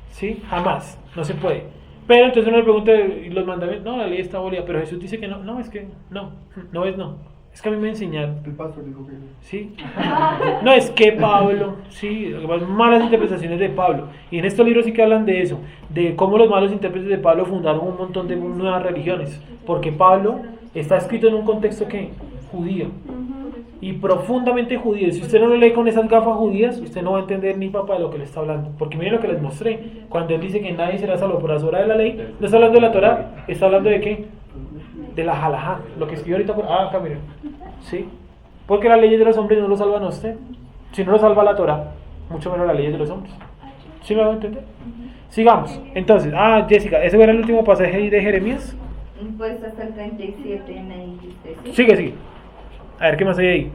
Sí, jamás, no se puede. Pero entonces uno le pregunta, ¿y los mandamientos? No, la ley está abolida, pero Jesús dice que no. No, es que no es no. Es que a mí me enseñaron. El pastor dijo que Sí. No, es que Pablo, sí, malas interpretaciones de Pablo. Y en estos libros sí que hablan de eso, de cómo los malos intérpretes de Pablo fundaron un montón de nuevas religiones. Porque Pablo está escrito en un contexto que judío. Y profundamente judío. Si usted no lo lee con esas gafas judías, usted no va a entender ni papá de lo que le está hablando. Porque miren lo que les mostré. Cuando él dice que nadie será salvo por la obra de la ley, no está hablando de la Torá, está hablando de qué? De la halajá, lo que escribió ahorita acá, miren. Sí. Porque las leyes de los hombres no lo salvan a usted. Si no lo salva la Torá, mucho menos las leyes de los hombres. ¿Sí me va a entender? Sigamos. Entonces, Jessica, ¿ese era el último pasaje ahí de Jeremías? Pues hasta el 37 me dijiste, ¿sí? Sigue. A ver, ¿qué más hay ahí?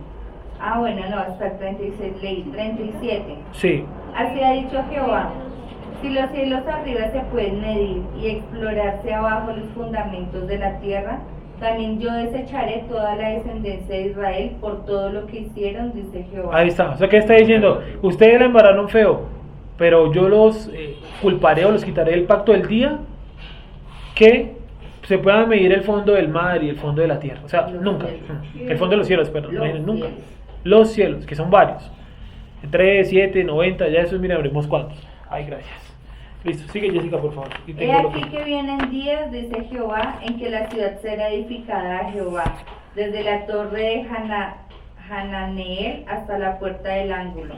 Bueno, no, hasta el 36, leí 37. Sí. Así ha dicho Jehová: si los cielos arriba se pueden medir y explorarse abajo los fundamentos de la tierra, también yo desecharé toda la descendencia de Israel por todo lo que hicieron, dice Jehová. Ahí está. O sea, ¿qué está diciendo? Ustedes la embarraron feo, pero yo los culparé o los quitaré del pacto del día que se pueda medir el fondo del mar y el fondo de la tierra. O sea, Los nunca. cielos. El fondo de los cielos, perdón. Los Nunca. cielos. Los cielos, que son varios. 3, 7, 90, ya eso, mira, abrimos cuántos. Ay, gracias. Listo, sigue Jessica, por favor. Y He tengo lo aquí que vienen días, dice Jehová, en que la ciudad será edificada a Jehová, desde la torre de Hananeel hasta la puerta del ángulo.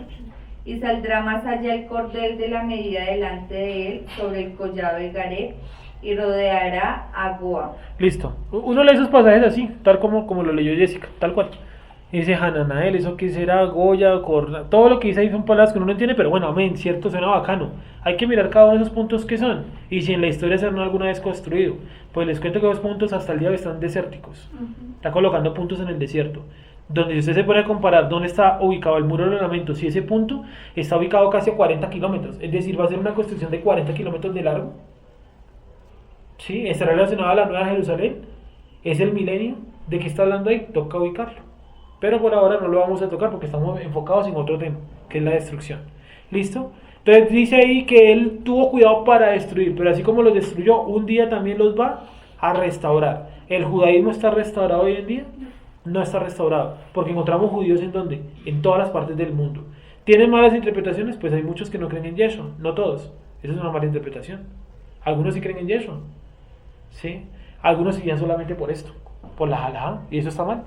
Y saldrá más allá el cordel de la medida delante de él, sobre el collado de Gareb, y rodeará a Goa. Listo. Uno lee esos pasajes así, tal como lo leyó Jessica, tal cual. Y dice Hananael, eso que será Goya, Corna, todo lo que dice ahí son palabras que uno no entiende, pero bueno, amén, cierto, suena bacano. Hay que mirar cada uno de esos puntos que son, y si en la historia se han alguna vez construido. Pues les cuento que esos puntos hasta el día de hoy están desérticos. Está colocando puntos en el desierto. Donde si usted se pone a comparar dónde está ubicado el muro del ornamento, si ese punto está ubicado casi a 40 kilómetros, es decir, va a ser una construcción de 40 kilómetros de largo. ¿Sí? ¿Está relacionado a la Nueva Jerusalén? ¿Es el milenio? ¿De qué está hablando ahí? Toca ubicarlo. Pero por ahora no lo vamos a tocar porque estamos enfocados en otro tema, que es la destrucción. ¿Listo? Entonces dice ahí que él tuvo cuidado para destruir, pero así como los destruyó, un día también los va a restaurar. ¿El judaísmo está restaurado hoy en día? No está restaurado, porque encontramos judíos en donde, en todas las partes del mundo. ¿Tienen malas interpretaciones? Pues hay muchos que no creen en Yeshua, no todos. Esa es una mala interpretación. Algunos sí creen en Yeshua, ¿sí? Algunos se guían solamente por esto, por la halajá, y eso está mal.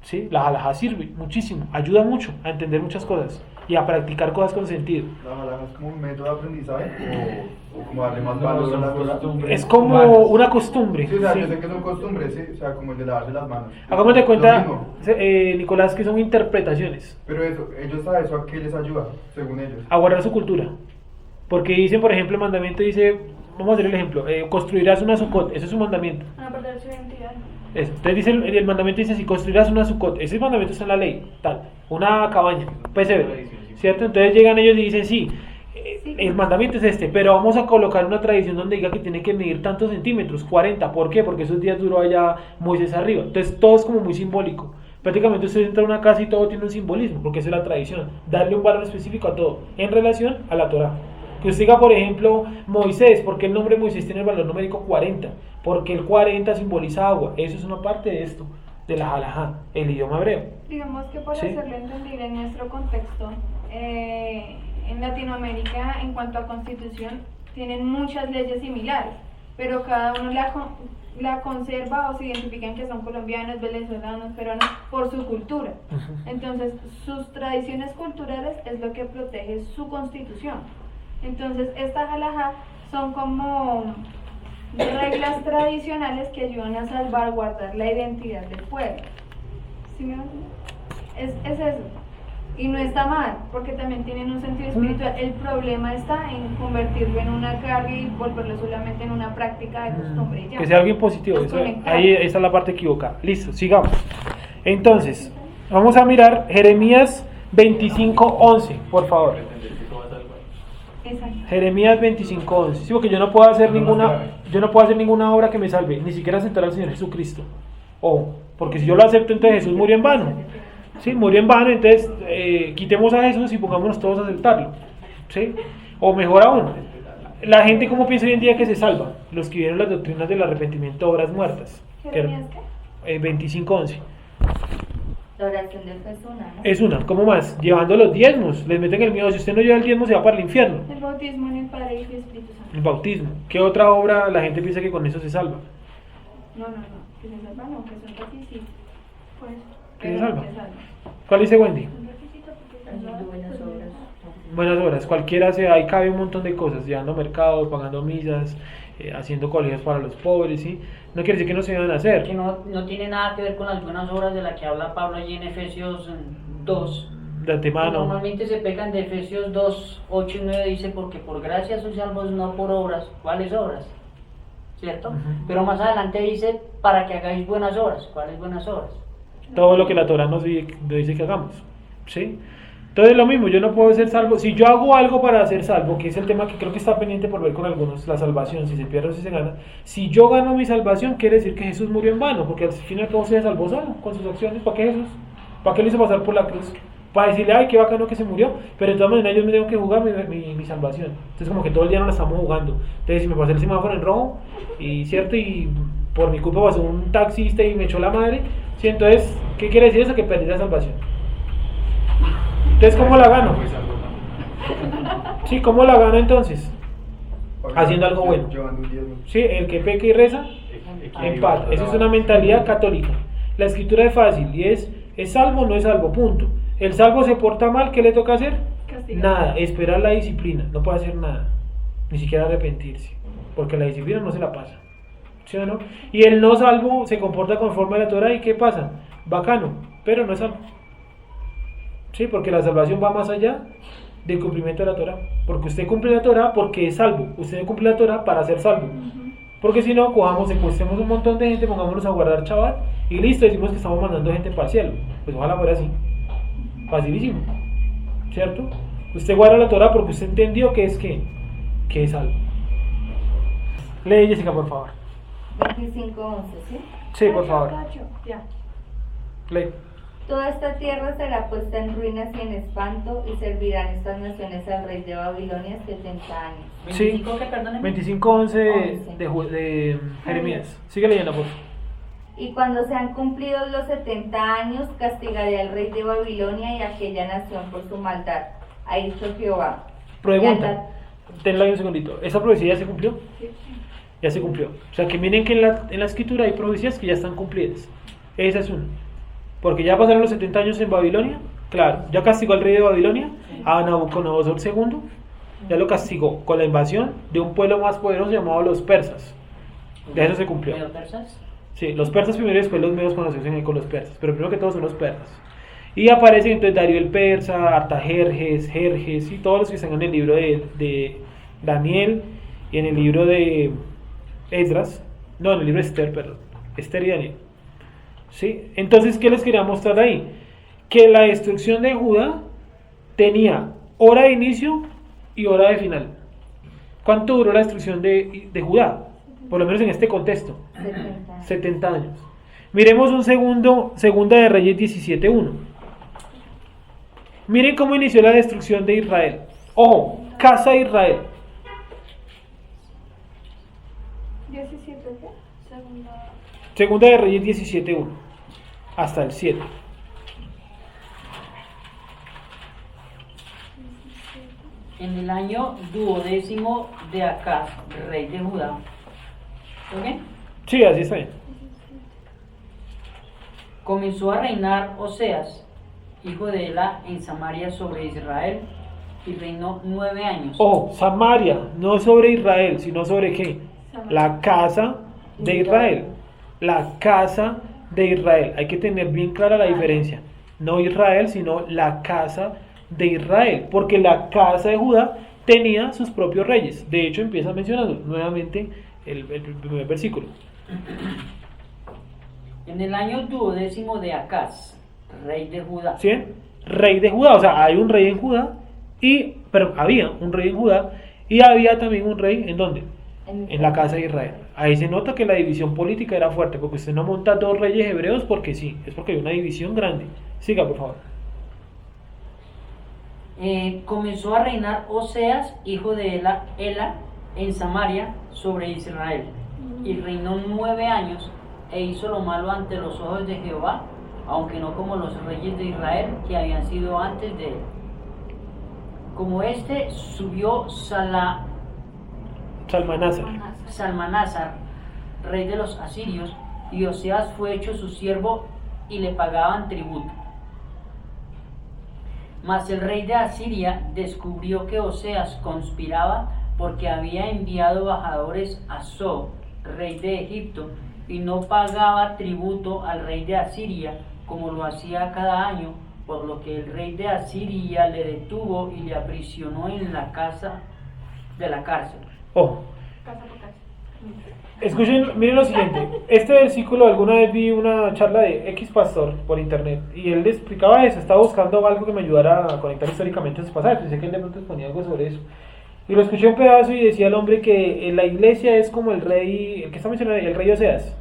¿Sí? La halajá sirve muchísimo, ayuda mucho a entender muchas cosas y a practicar cosas con sentido. la halajá es como un método de aprendizaje o como darle más valor a la Torá. Es como una costumbre. Sí, o sea, ¿sí? yo sé que son costumbres, sí, o sea, como el de lavarse las manos. Hagamos de Lo cuenta, mismo. Nicolás, que son interpretaciones. Pero eso, ellos a eso, ¿a qué les ayuda, según ellos? A guardar su cultura. Porque dicen, por ejemplo, el mandamiento dice, vamos a hacer el ejemplo, construirás una sucot, ese es un mandamiento. Van a perder su identidad. Eso. Entonces dice el mandamiento dice, si construirás una sucot, ese mandamiento está en la ley, tal, una cabaña, pesebre, ¿cierto? Entonces llegan ellos y dicen, sí, el mandamiento es este, pero vamos a colocar una tradición donde diga que tiene que medir tantos centímetros, 40, ¿por qué? Porque esos días duró allá Moisés arriba, entonces todo es como muy simbólico. Prácticamente usted entra a una casa y todo tiene un simbolismo, porque esa es la tradición, darle un valor específico a todo, en relación a la Torá. Que usted diga, por ejemplo, Moisés, porque el nombre Moisés tiene el valor numérico 40, porque el 40 simboliza agua, eso es una parte de esto, de la halajá, el idioma hebreo. Digamos que para Sí. hacerlo entender en nuestro contexto, en Latinoamérica, en cuanto a constitución, tienen muchas leyes similares, pero cada uno la conserva o se identifican que son colombianos, venezolanos, peruanos, por su cultura. Entonces, sus tradiciones culturales es lo que protege su constitución. Entonces, estas halajá son como reglas tradicionales que ayudan a salvaguardar la identidad del pueblo. ¿Sí me van a entender? Es eso. Y no está mal, porque también tienen un sentido espiritual. El problema está en convertirlo en una carga y volverlo solamente en una práctica de costumbre. Y ya. Que sea algo impositivo. Ahí está la parte equivocada. Listo, sigamos. Entonces, vamos a mirar Jeremías 25:11, por favor. Exacto. Jeremías 25:11. Sí, porque yo no puedo hacer ninguna obra que me salve, ni siquiera aceptar al Señor Jesucristo. Porque si yo lo acepto, entonces Jesús murió en vano. Sí, murió en vano, entonces quitemos a Jesús y pongámonos todos a aceptarlo. ¿Sí? O mejor aún, la gente como piensa hoy en día que se salva, los que vieron las doctrinas del arrepentimiento de obras muertas. ¿Jeremías qué? 25:11. La oración del juez es una, ¿no? Es una, ¿cómo más? Llevando los diezmos, les meten el miedo, si usted no lleva el diezmo se va para el infierno. El bautismo en el Padre, Hijo y Espíritu Santo. El bautismo. ¿Qué otra obra la gente piensa que con eso se salva? No, que se salva no, que son requisitos. Pues, ¿Qué se pero salva? no se salva. ¿Cuál dice Wendy? Un requisito porque se Haciendo salva, buenas pues, obras. Buenas obras, cualquiera ahí cabe un montón de cosas, llevando mercados, pagando misas, haciendo colegios para los pobres, ¿sí? No quiere decir que no se deben hacer. Que no tiene nada que ver con las buenas obras de las que habla Pablo allí en Efesios 2. De antemano. Normalmente se pecan de Efesios 2, 8 y 9, dice, porque por gracia sois salvos, no por obras. ¿Cuáles obras? ¿Cierto? Pero más adelante dice, para que hagáis buenas obras. ¿Cuáles buenas obras? Todo lo que la Torah nos dice que hagamos, ¿sí? Entonces lo mismo, yo no puedo ser salvo. Si yo hago algo para ser salvo, que es el tema que creo que está pendiente por ver con algunos, la salvación, si se pierde o si se gana. Si yo gano mi salvación, quiere decir que Jesús murió en vano, porque al fin y al cabo se salvó solo, con sus acciones. ¿Para qué Jesús? ¿Para qué lo hizo pasar por la cruz? Para decirle, ay, qué bacano que se murió, pero de todas maneras yo me tengo que jugar mi salvación. Entonces como que todo el día no la estamos jugando. Entonces si me pasé el semáforo en rojo, y cierto, y por mi culpa pasó un taxista y me echó la madre, ¿sí? Entonces, ¿qué quiere decir eso? Que perdí la salvación. Entonces, ¿cómo la gano? Sí, ¿cómo la gano entonces? Haciendo algo bueno. Llevando un diezmo. Sí, el que peca y reza, empata. Esa es una mentalidad católica. La escritura es fácil y es salvo o no es salvo, punto. El salvo se porta mal, ¿qué le toca hacer? Castigar. Nada, esperar la disciplina, no puede hacer nada, ni siquiera arrepentirse, porque la disciplina no se la pasa, ¿sí o no? Y el no salvo se comporta conforme a la Torah, ¿y qué pasa? Bacano, pero no es salvo. Sí, porque la salvación va más allá del cumplimiento de la Torah, porque usted cumple la Torah porque es salvo, usted no cumple la Torah para ser salvo. Porque si no, cojamos, secuestremos un montón de gente, pongámonos a guardar chaval y listo, decimos que estamos mandando gente para el cielo. Pues ojalá fuera así. Facilísimo. ¿Cierto? Usted guarda la Torah porque usted entendió que es salvo. Lee, Jessica, por favor. 25:11, ¿sí? Sí, por favor. Ya. Lee. Toda esta tierra será puesta en ruinas y en espanto, y servirán estas naciones al rey de Babilonia 70 años. Sí. 25, ¿qué, perdóneme? 25:11 de Jeremías. Sigue leyendo, por favor. Y cuando sean cumplidos los 70 años, castigaré al rey de Babilonia y a aquella nación por su maldad, ha dicho Jehová. Pregunta. Tenla ahí un segundito. ¿Esa profecía ya se cumplió? Sí. Ya se cumplió. O sea que miren que en la escritura hay profecías que ya están cumplidas. Esa es una. Porque ya pasaron los 70 años en Babilonia. Claro, ya castigó al rey de Babilonia, a Nabucodonosor II. Ya lo castigó con la invasión de un pueblo más poderoso llamado los persas. Ya eso se cumplió. ¿Los persas? Sí, los persas primero y después los medios cuando se unen con los persas. Pero primero que todos son los persas. Y aparecen entonces Darío el persa, Artajerjes, Jerjes y todos los que están en el libro de Daniel y en el libro de Esdras. No, en el libro de Esther, perdón. Esther y Daniel. ¿Sí? Entonces, ¿qué les quería mostrar ahí? Que la destrucción de Judá tenía hora de inicio y hora de final. ¿Cuánto duró la destrucción de Judá? Por lo menos en este contexto. 70 años. Miremos un segundo, Segunda de Reyes 17:1. Miren cómo inició la destrucción de Israel. Ojo, casa de Israel. 17, ¿qué? Segunda de Reyes 17:1 hasta el 7. En el año 12º de Acaz, rey de Judá. ¿Está bien? Sí, así está bien. Comenzó a reinar Oseas, hijo de Ela, en Samaria sobre Israel, y reinó 9 años. Ojo, Samaria, no sobre Israel, sino sobre qué? La casa de Israel. La casa de Israel. Hay que tener bien clara la diferencia. No Israel, sino la casa de Israel. Porque la casa de Judá tenía sus propios reyes. De hecho, empieza mencionando nuevamente el primer versículo. En el año 12º de Acaz, rey de Judá. ¿Sí? Rey de Judá. O sea, hay un rey en Judá. Pero había un rey en Judá. Y había también un rey, ¿en dónde? En la casa de Israel. Ahí se nota que la división política era fuerte, porque usted no monta dos reyes hebreos porque sí, es porque hay una división grande. Siga, por favor. Comenzó a reinar Oseas, hijo de Ela, en Samaria, sobre Israel. Y reinó 9 años, e hizo lo malo ante los ojos de Jehová, aunque no como los reyes de Israel que habían sido antes de él. Como subió Salmanásar, rey de los asirios, y Oseas fue hecho su siervo y le pagaban tributo. Mas el rey de Asiria descubrió que Oseas conspiraba porque había enviado embajadores a So, rey de Egipto, y no pagaba tributo al rey de Asiria como lo hacía cada año, por lo que el rey de Asiria le detuvo y le aprisionó en la casa de la cárcel. Ojo. Escuchen, miren lo siguiente. Este versículo, alguna vez vi una charla de X pastor por internet y él le explicaba eso. Estaba buscando algo que me ayudara a conectar históricamente sus pasajes. Pensé que él de pronto exponía algo sobre eso. Y lo escuché un pedazo y decía el hombre que la iglesia es como el rey, el que está mencionando, el rey Oseas.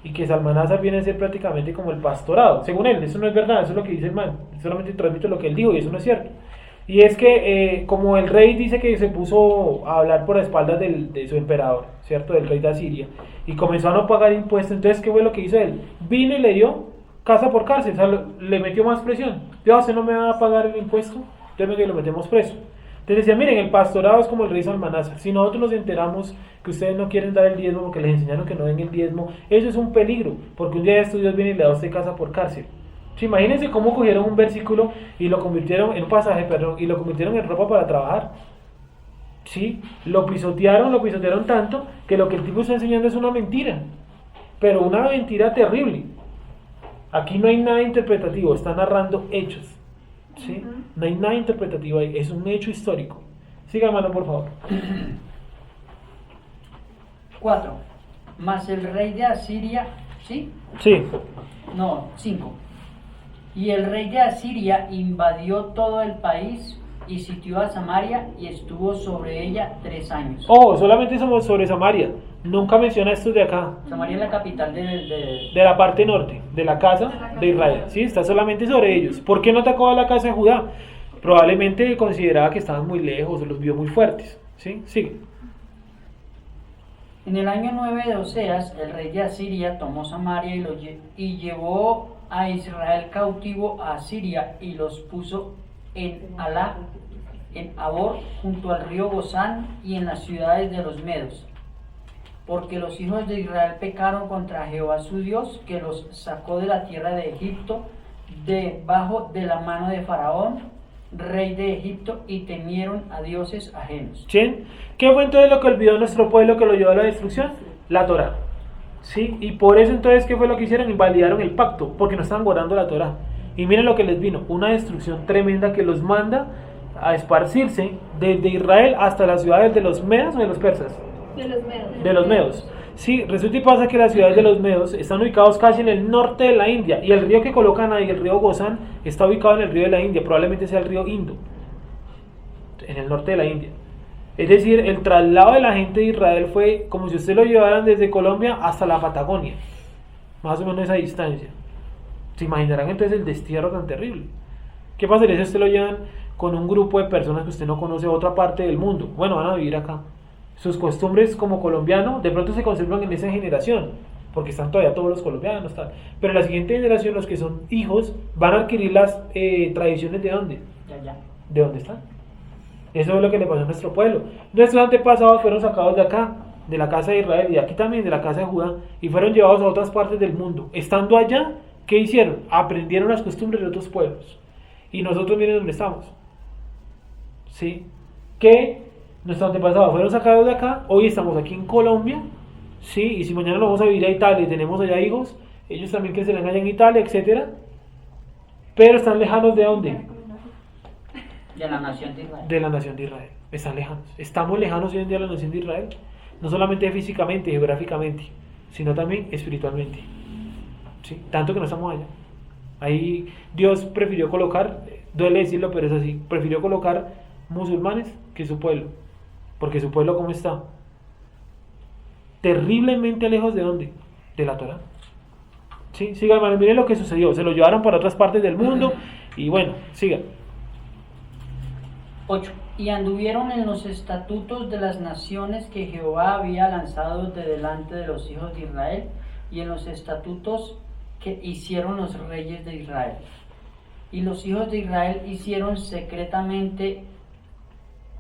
Y que Salmanásar viene a ser prácticamente como el pastorado. Según él, eso no es verdad, eso es lo que dice el man. Solamente transmite lo que él dijo y eso no es cierto. Y es que como el rey dice que se puso a hablar por las espaldas de su emperador, ¿cierto? Del rey de Asiria. Y comenzó a no pagar impuestos. Entonces, ¿qué fue lo que hizo él? Vino y le dio casa por cárcel. O sea, le metió más presión. Dios, ¿usted no me va a pagar el impuesto? Entonces que lo metemos preso. Entonces decía, miren, el pastorado es como el rey Salmanásar. Si nosotros nos enteramos que ustedes no quieren dar el diezmo porque les enseñaron que no den el diezmo, eso es un peligro. Porque un día de estos Dios viene y le da a usted casa por cárcel. Sí, imagínense cómo cogieron un versículo y lo convirtieron en un pasaje, y lo convirtieron en ropa para trabajar. Sí, lo pisotearon tanto que lo que el tipo está enseñando es una mentira. Pero una mentira terrible. Aquí no hay nada interpretativo, está narrando hechos. ¿Sí? No hay nada interpretativo ahí, es un hecho histórico. Siga, hermano, por favor. 4. Mas el rey de Asiria, ¿sí? Sí. No, 5. Y el rey de Asiria invadió todo el país y sitió a Samaria y estuvo sobre ella 3 años. Oh, solamente somos sobre Samaria. Nunca menciona estos de acá. Samaria es la capital de la parte norte, de la casa de Israel. Sí, está solamente sobre ellos. ¿Por qué no atacó a la casa de Judá? Probablemente consideraba que estaban muy lejos o los vio muy fuertes. ¿Sí? Sigue. En el año 9 de Oseas, el rey de Asiria tomó Samaria y llevó a Israel cautivo a Asiria y los puso en Alá, en Abor, junto al río Gozán y en las ciudades de los medos. Porque los hijos de Israel pecaron contra Jehová su Dios, que los sacó de la tierra de Egipto, debajo de la mano de Faraón, rey de Egipto, y temieron a dioses ajenos. ¿Sí? ¿Qué fue entonces lo que olvidó nuestro pueblo que lo llevó a la destrucción? La Torá. ¿Sí? Y por eso entonces, ¿qué fue lo que hicieron? Invalidaron el pacto, porque no estaban guardando la Torá. Y miren lo que les vino, una destrucción tremenda que los manda a esparcirse desde Israel hasta las ciudades de los medos o de los persas. De los medos. Sí, resulta y pasa que las ciudades de los medos están ubicados casi en el norte de la India, y el río que colocan ahí, el río Gozán, está ubicado en el río de la India, probablemente sea el río Indo, en el norte de la India. Es decir, el traslado de la gente de Israel fue como si usted lo llevaran desde Colombia hasta la Patagonia, más o menos esa distancia. Se imaginarán entonces el destierro tan terrible. ¿Qué pasaría si usted lo llevan con un grupo de personas que usted no conoce de otra parte del mundo? Bueno, van a vivir acá. Sus costumbres como colombiano de pronto se conservan en esa generación, porque están todavía todos los colombianos, tal. Pero en la siguiente generación, los que son hijos, van a adquirir las tradiciones de dónde? ¿De dónde están? Eso es lo que le pasó a nuestro pueblo. Nuestros antepasados fueron sacados de acá, de la casa de Israel, y aquí también de la casa de Judá, y fueron llevados a otras partes del mundo. Estando allá, ¿qué hicieron? Aprendieron las costumbres de otros pueblos. Y nosotros miren dónde estamos. ¿Sí? ¿Qué Nuestros antepasados fueron sacados de acá, hoy estamos aquí en Colombia, sí, y si mañana lo vamos a vivir a Italia y tenemos allá hijos, ellos también crecerán allá en Italia, etcétera, pero están lejanos ¿de dónde? De la nación de Israel. De la nación de Israel, están lejanos. Estamos lejanos hoy en día de la nación de Israel, no solamente físicamente, geográficamente, sino también espiritualmente, ¿sí? Tanto que no estamos allá. Ahí Dios prefirió colocar, duele decirlo, pero es así, prefirió colocar musulmanes que su pueblo, porque su pueblo ¿cómo está? Terriblemente lejos ¿de dónde? De la Torá. Sí, siga hermano, miren lo que sucedió, se lo llevaron para otras partes del mundo y bueno, siga. 8. Y anduvieron en los estatutos de las naciones que Jehová había lanzado de delante de los hijos de Israel, y en los estatutos que hicieron los reyes de Israel. Y los hijos de Israel hicieron secretamente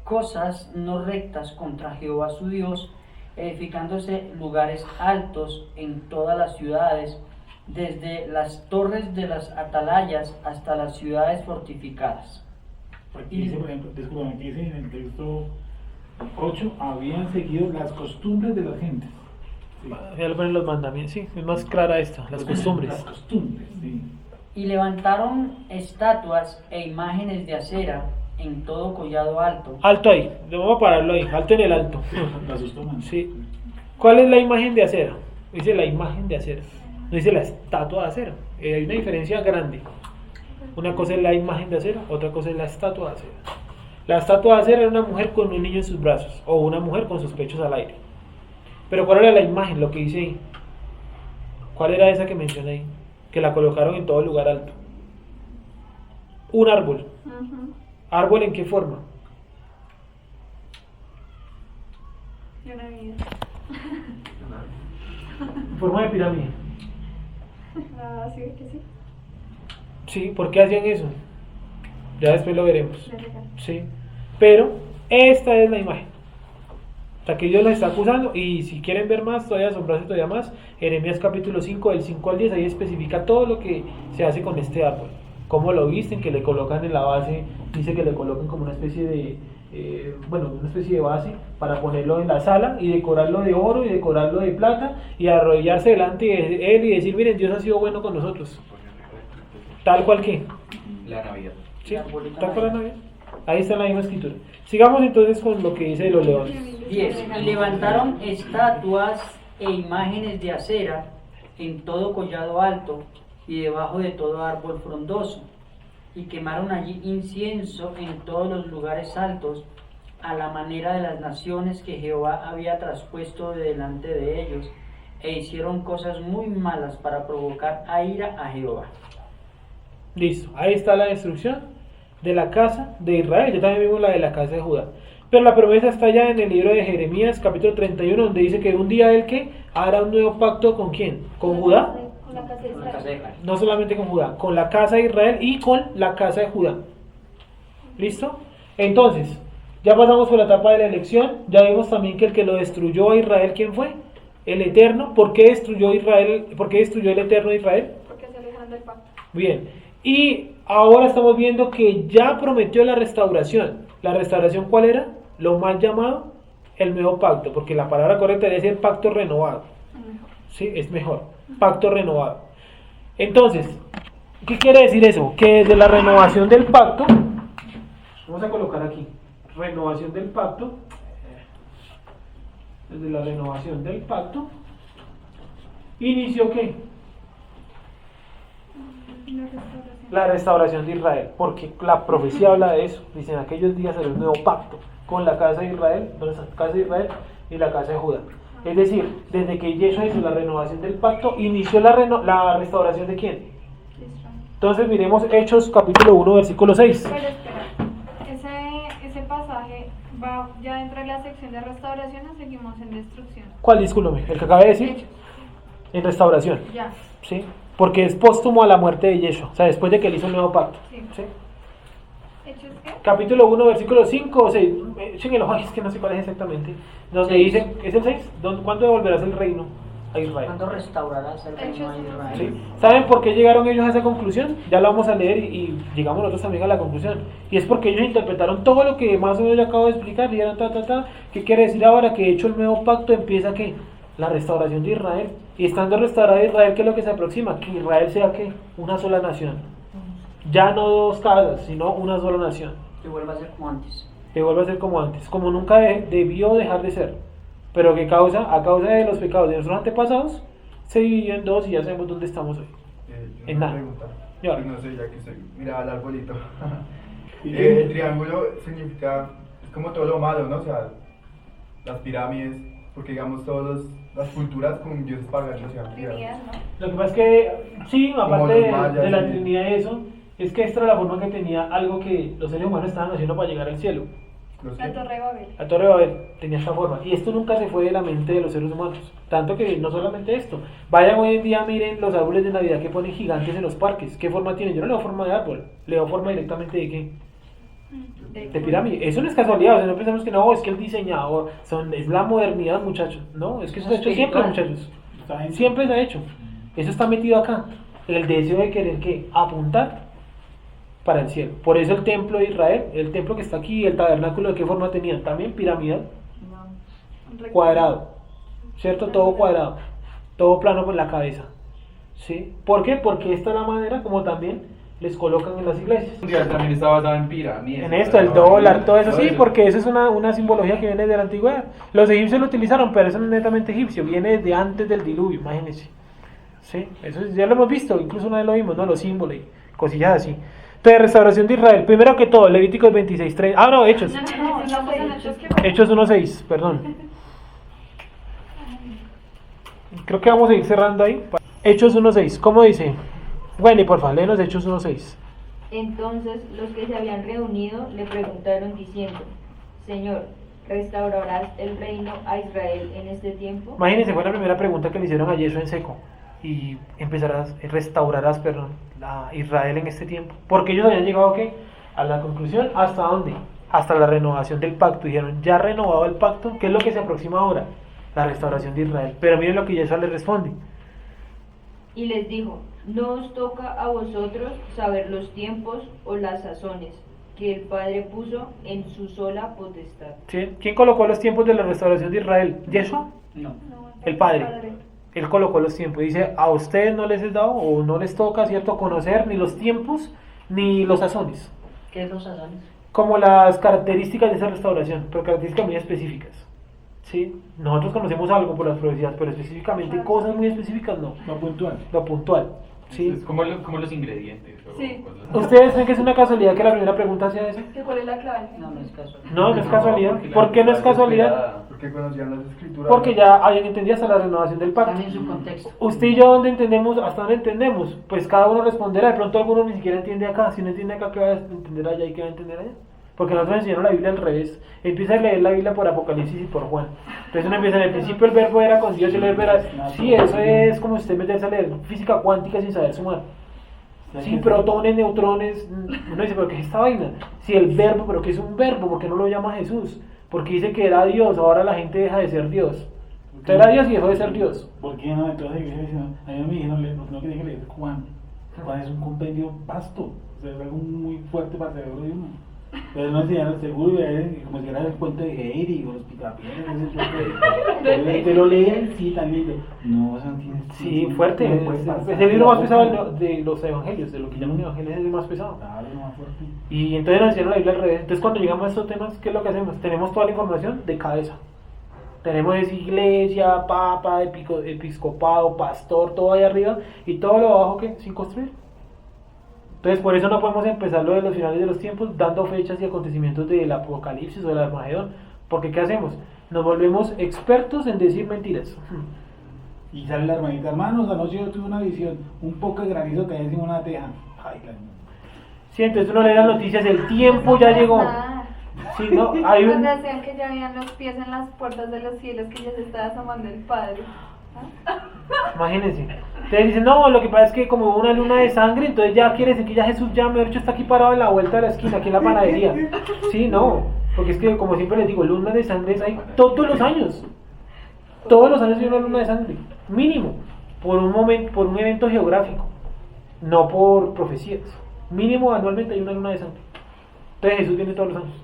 cosas no rectas contra Jehová su Dios, edificándose lugares altos en todas las ciudades, desde las torres de las atalayas hasta las ciudades fortificadas. Aquí dice, por ejemplo, disculpen, aquí dice en el texto 8, habían seguido las costumbres de las gentes. Sí. Ya lo ponen los mandamientos, sí, es más clara esta, las costumbres. Las costumbres, sí. Y levantaron estatuas e imágenes de acera en todo collado alto. Alto ahí, vamos a pararlo ahí, alto en el alto. La asustó más. Sí. ¿Cuál es la imagen de acera? Dice la imagen de acera, no dice la estatua de acera. Hay una diferencia grande. Una cosa es la imagen de acera, otra cosa es la estatua de acera. La estatua de acera era una mujer con un niño en sus brazos, o una mujer con sus pechos al aire. Pero ¿cuál era la imagen? Lo que dice ahí. ¿Cuál era esa que mencioné ahí? Que la colocaron en todo lugar alto. Un árbol. ¿Árbol en qué forma? De una vida. En forma de pirámide. Ah, sí, que sí. Sí, ¿por qué hacían eso? Ya después lo veremos. De regalo. Sí, pero esta es la imagen. O sea, que Dios los está acusando, y si quieren ver más, todavía asombrarse todavía más, Jeremías capítulo 5, del 5 al 10, ahí especifica todo lo que se hace con este árbol. Cómo lo visten, que le colocan en la base, dice que le colocan como una especie de, una especie de base para ponerlo en la sala y decorarlo de oro y decorarlo de plata y arrodillarse delante de él y decir, miren, Dios ha sido bueno con nosotros. Tal cual que. La Navidad. Sí, tal cual la Navidad. Ahí está la misma escritura. Sigamos entonces con lo que dice de los leones. 10. Y levantaron estatuas e imágenes de acera en todo collado alto y debajo de todo árbol frondoso, y quemaron allí incienso en todos los lugares altos, a la manera de las naciones que Jehová había traspuesto de delante de ellos, e hicieron cosas muy malas para provocar a ira a Jehová. Listo, ahí está la destrucción de la casa de Israel. Ya también vimos la de la casa de Judá. Pero la promesa está ya en el libro de Jeremías, capítulo 31, donde dice que un día él que hará un nuevo pacto ¿con quién? ¿Con Judá? Con la casa de Con la casa de Israel. Israel. No solamente con Judá, con la casa de Israel y con la casa de Judá. ¿Listo? Entonces, ya pasamos por la etapa de la elección. Ya vimos también que el que lo destruyó a Israel, ¿quién fue? El Eterno. ¿Por qué destruyó Israel? ¿Por qué destruyó el Eterno a Israel? Porque se alejaron del pacto. Bien. Y ahora estamos viendo que ya prometió la restauración. ¿La restauración cuál era? Lo mal llamado el nuevo pacto, porque la palabra correcta debe ser pacto renovado. Sí, es mejor. Pacto renovado. Entonces, ¿qué quiere decir eso? Que desde la renovación del pacto, vamos a colocar aquí, renovación del pacto, desde la renovación del pacto, inició ¿qué? La restauración. La restauración de Israel, porque la profecía habla de eso. Dice, en aquellos días será un nuevo pacto con la casa de Israel, y la casa de Judá. Es decir, desde que Yeshua hizo la renovación del pacto, inició la restauración de ¿quién? Entonces miremos Hechos capítulo 1, versículo 6. Pero espera, ese pasaje va ya dentro de la sección de restauración o seguimos en destrucción. ¿Cuál? Discúlpame, el que acabé de decir. Hechos. En restauración, Ya. ¿sí? Porque es póstumo a la muerte de Yeshua, o sea, después de que él hizo el nuevo pacto. Sí. ¿Sí? ¿Hechos qué? Capítulo 1, versículo 5 o 6. Échenlo, es que no sé cuál es exactamente. Donde dice, ¿es el 6? ¿Cuándo devolverás el reino a Israel. ¿Cuándo restaurarás el reino de Israel? ¿Sí? ¿Saben por qué llegaron ellos a esa conclusión? Ya la vamos a leer y llegamos nosotros también a la conclusión. Y es porque ellos interpretaron todo lo que más o menos yo acabo de explicar. Dijeron, ¿qué quiere decir ahora? Que hecho el nuevo pacto empieza ¿qué? La restauración de Israel. Y estando restaurada Israel, ¿qué es lo que se aproxima? Que Israel sea ¿qué? Una sola nación. Ya no dos casas, sino una sola nación. Que vuelva a ser como antes. Que vuelva a ser como antes, como nunca debió dejar de ser. Pero que a causa de los pecados de nuestros antepasados, se dividió en dos y ya sabemos dónde estamos hoy. En una nada. pregunta. Ya. Pues no sé, ya que soy. Mira, el arbolito. ¿Y El triángulo significa, es como todo lo malo, ¿no? O sea, las pirámides, porque digamos todas las culturas con dioses paganos se llaman pirámides. Trinidad, ¿no? Lo que pasa es que, sí, aparte los de mayas, la sí. Trinidad y eso, es que esta era la forma que tenía algo que los seres humanos estaban haciendo para llegar al cielo. Los La que- Torre de Babel. La Torre de Babel tenía esta forma. Y esto nunca se fue de la mente de los seres humanos. Tanto que no solamente esto. Vayan hoy en día, miren los árboles de Navidad que ponen gigantes en los parques. ¿Qué forma tienen? Yo no le doy forma de árbol. Le doy forma directamente de qué? De pirámide. Eso no es casualidad. O sea, no pensamos que no, es que el diseñador es la modernidad, muchachos. No, es que eso se ha hecho siempre, muchachos. Siempre se ha hecho. Eso está metido acá. El deseo de querer que apuntar para el cielo. Por eso el templo de Israel, el templo que está aquí, el tabernáculo, ¿de qué forma tenían? También piramidal, cuadrado, ¿cierto? Todo cuadrado, todo plano por la cabeza, ¿sí? ¿Por qué? Porque esta es la manera como también les colocan en las iglesias. Mundial también está basado en pirámides. En esto, el dólar, todo eso, sí, porque eso es una simbología que viene de la antigüedad. Los egipcios lo utilizaron, pero eso no es netamente egipcio, viene desde antes del diluvio, imagínense. Sí, eso ya lo hemos visto, incluso una vez lo vimos, ¿no? Los símbolos y cosillas así. Entonces, restauración de Israel. Primero que todo, Levíticos 26:3. Ah, no, Hechos. No, estamos en Hechos que... Hechos 1:6, perdón. Creo que vamos a ir cerrando ahí. Hechos 1:6, ¿cómo dice? Bueno, y por favor, léenos Hechos 1:6. Entonces los que se habían reunido le preguntaron diciendo, Señor, ¿restaurarás el reino a Israel en este tiempo? Imagínense, fue la primera pregunta que le hicieron a Yeshua en seco. Y restaurarás, a Israel en este tiempo. Porque ellos habían llegado ¿qué? A la conclusión, ¿hasta dónde? Hasta la renovación del pacto. Dijeron, ya renovado el pacto, ¿qué es lo que se aproxima ahora? La restauración de Israel. Pero miren lo que Yeshua les responde. Y les dijo, no os toca a vosotros saber los tiempos o las sazones que el Padre puso en su sola potestad. ¿Sí? ¿Quién colocó los tiempos de la restauración de Israel? ¿Yeshua? No. El Padre. Él colocó los tiempos. Dice, a ustedes no les es dado o no les toca, ¿cierto?, conocer ni los tiempos ni los sazones. ¿Qué es los sazones? Como las características de esa restauración, pero características muy específicas. ¿Sí? Nosotros conocemos algo por las profecías, pero específicamente cosas muy específicas no. Lo puntual. Lo puntual. ¿Sí? Es como los ingredientes. o Sí. cosas. ¿Ustedes creen que es una casualidad que la primera pregunta sea esa? ¿Que ¿Cuál es la clave? No, no es casual. No, no es casualidad. porque la ¿Por qué no es Biblia casualidad? esperada. Porque conocían las escrituras. Porque ya habían entendido hasta la renovación del pacto. Están en su contexto. Usted y yo, ¿dónde entendemos? ¿Hasta dónde entendemos? Pues cada uno responderá. De pronto alguno ni siquiera entiende acá. Si no entiende acá, ¿qué va a entender allá y qué va a entender allá? Porque nosotros enseñaron la Biblia al revés. Empieza a leer la Biblia por Apocalipsis y por Juan. Entonces uno empieza en el principio el verbo era con Dios y el verbo era... Sí, eso es como usted meterse a leer física cuántica sin saber sumar. Sí, protones, neutrones. Uno dice, ¿pero qué es esta vaina? Sí, el verbo, ¿pero qué es un verbo? ¿Por qué no lo llama Jesús? Porque dice que era Dios, ahora la gente deja de ser Dios. Usted era Dios y dejó de ser Dios. ¿Por qué no? Entonces, a mí me dijeron, no quería que leer Juan. Juan es un compendio vasto, o sea, es algo muy fuerte para el cerebro de uno. Pero no enseñaron el seguro, como si era el cuento de Heidi o los picapiedras, te lo leen, sí, tan lindo. No, eso no tiene. Sí, fuerte. No puede pasar. Es el libro más pesado de los evangelios, de lo que llaman evangelios, es el más pesado. Claro, lo más fuerte. Y entonces nos hicieron la Biblia al revés. Entonces cuando llegamos a estos temas, ¿qué es lo que hacemos? Tenemos toda la información de cabeza. Tenemos iglesia, papa, episcopado, pastor, todo ahí arriba y todo lo abajo que sin construir. Entonces por eso no podemos empezar lo de los finales de los tiempos dando fechas y acontecimientos del Apocalipsis o del Armagedón. Porque ¿qué hacemos? Nos volvemos expertos en decir mentiras. Y sale la hermanita, hermanos, anoche yo tuve una visión, un poco de granizo que hay encima de una teja. Ay, la... Sí, entonces uno lee las noticias, el tiempo ya llegó. Sí, ¿no? Hay un... Cuando decían que ya habían los pies en las puertas de los cielos, que ya se estaba asomando el Padre. Imagínense. Entonces dicen, no, lo que pasa es que como hubo una luna de sangre, entonces ya quiere decir que ya Jesús ya, mejor dicho, está aquí parado en la vuelta de la esquina, aquí en la panadería. Sí, no, porque es que como siempre les digo, lunas de sangre hay todos los años. Todos los años hay una luna de sangre. mínimo, por un momento, por un evento geográfico, no por profecías. Mínimo anualmente hay una luna de sangre. Entonces Jesús viene todos los años.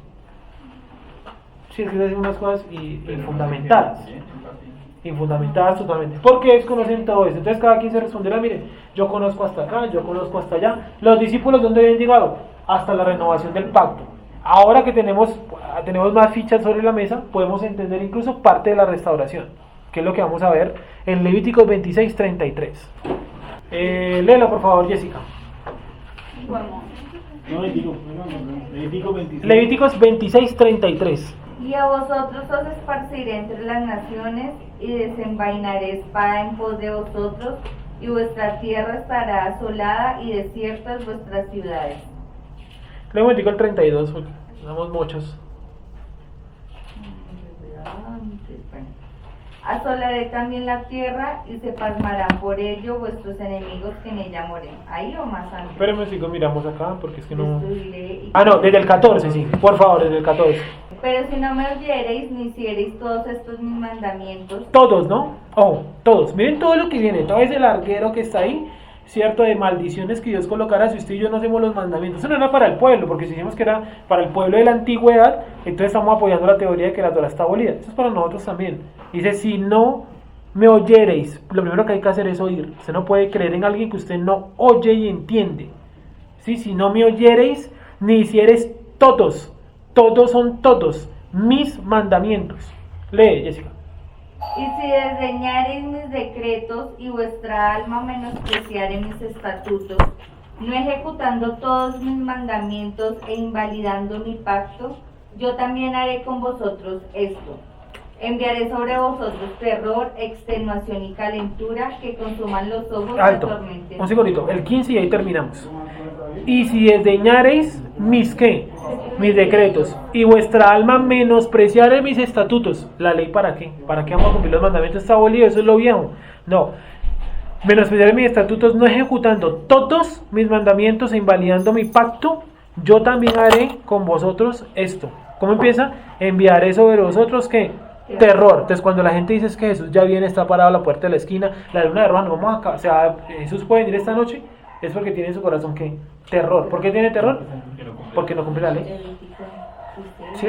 Sí, es que se hacen unas cosas infundamentadas. Infundamentadas totalmente. Porque desconocen todo eso. Entonces cada quien se responderá, mire, yo conozco hasta acá, yo conozco hasta allá. Los discípulos, ¿dónde habían llegado? Hasta la renovación del pacto. Ahora que tenemos más fichas sobre la mesa, podemos entender incluso parte de la restauración, que es lo que vamos a ver en Levíticos 26:33. Léelo por favor, Jessica. Levíticos 26:33. Y a vosotros os esparciré entre las naciones, y desenvainaré espada en pos de vosotros, y vuestra tierra estará asolada, y desiertas vuestras ciudades. Luego me digo el 32, porque somos muchos. Asolaré también la tierra, y se pasmarán por ello vuestros enemigos que en ella moren. Ahí o más antes. Espérenme, si miramos acá, porque es que no... Destruiré y- Ah, no, desde el 14, sí. Por favor, desde el 14. Pero si no me oyereis ni hiciereis todos estos mis mandamientos, Todos, ¿no? Oh, todos. Miren todo lo que viene, todo ese larguero que está ahí, ¿cierto? De maldiciones que Dios colocará si usted y yo no hacemos los mandamientos. Eso no era para el pueblo, porque si dijimos que era para el pueblo de la antigüedad, entonces estamos apoyando la teoría de que la Torah está abolida. Eso es para nosotros también. Dice, si no me oyereis, lo primero que hay que hacer es oír. Usted no puede creer en alguien que usted no oye y entiende. ¿Sí? Si no me oyereis, ni hiciereis todos son todos mis mandamientos. Lee, Jessica. y si desdeñareis mis decretos, y vuestra alma menospreciare mis estatutos, no ejecutando todos mis mandamientos e invalidando mi pacto, yo también haré con vosotros esto. Enviaré sobre vosotros terror, extenuación y calentura, que consuman los ojos y Alto, atormenten. un segundito, el 15 y ahí terminamos. Y si desdeñareis mis ¿qué? Mis decretos, y vuestra alma menospreciare mis estatutos. ¿La ley para qué? ¿Para qué vamos a cumplir los mandamientos? Está abolido, eso es lo viejo. No, menospreciare mis estatutos, no ejecutando todos mis mandamientos e invalidando mi pacto, yo también haré con vosotros esto. ¿Cómo empieza? Enviaré sobre vosotros ¿qué? Terror. Entonces cuando la gente dice es que Jesús ya viene, está parado a la puerta de la esquina, la luna de hermano, vamos acá, o sea, Jesús puede venir esta noche, es porque tiene en su corazón ¿qué? Terror. ¿Por qué tiene terror? Porque no cumple la ley. ¿Sí?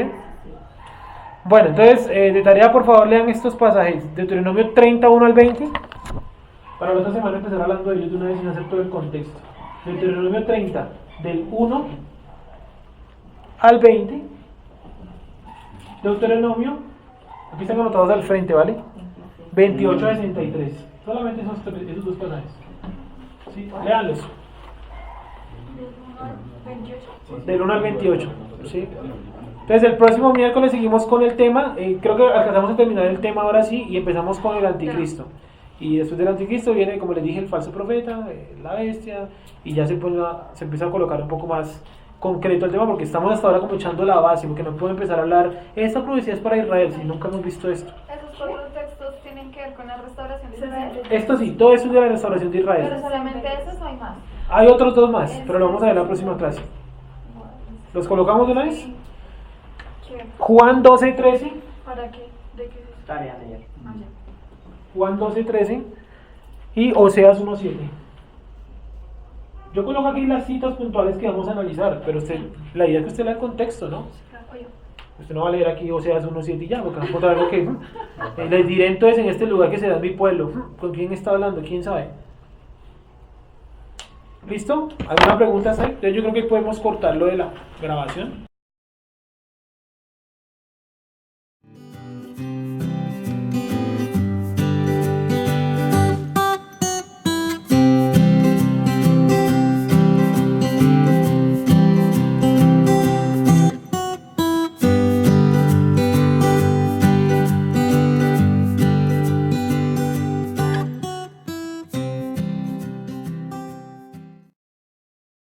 Bueno, entonces de tarea por favor lean estos pasajes, Deuteronomio 31 al 20, para la otra semana empezar hablando de ellos de una vez sin hacer todo el contexto. Deuteronomio 30 del 1 al 20, Deuteronomio, aquí están anotados al frente, ¿vale? 28 a 63, solamente esos dos pasajes. ¿Sí? Léanlos. Del 1 al 28. ¿Sí? Entonces el próximo miércoles seguimos con el tema, creo que alcanzamos a terminar el tema ahora sí y empezamos con el anticristo. Y después del anticristo viene, como les dije, el falso profeta, la bestia, y ya se empieza a colocar un poco más concreto el tema, porque estamos hasta ahora como echando la base, porque no puedo empezar a hablar, esta profecía es para Israel, si nunca hemos visto esto. Esos cuatro textos tienen que ver con la restauración de Israel. Esto sí, todo eso es de la restauración de Israel. Pero solamente esos o hay más. Hay otros dos más, pero lo vamos a ver en la próxima clase. ¿Los colocamos de una vez? ¿Qué? Juan 12:13. ¿Para qué? ¿De qué? Tarea de ayer. Ah, ya. Juan 12:13 y Oseas 1:7. Yo coloco aquí las citas puntuales que vamos a analizar, pero la idea es que usted lea el contexto, ¿no? Oye. Usted no va a leer aquí Oseas 1:7 y ya, porque vamos a encontrar algo que les diré entonces en este lugar que será mi pueblo. ¿Con quién está hablando? ¿Quién sabe? ¿Listo? ¿Alguna pregunta hasta ahí? Entonces yo creo que podemos cortar lo de la grabación.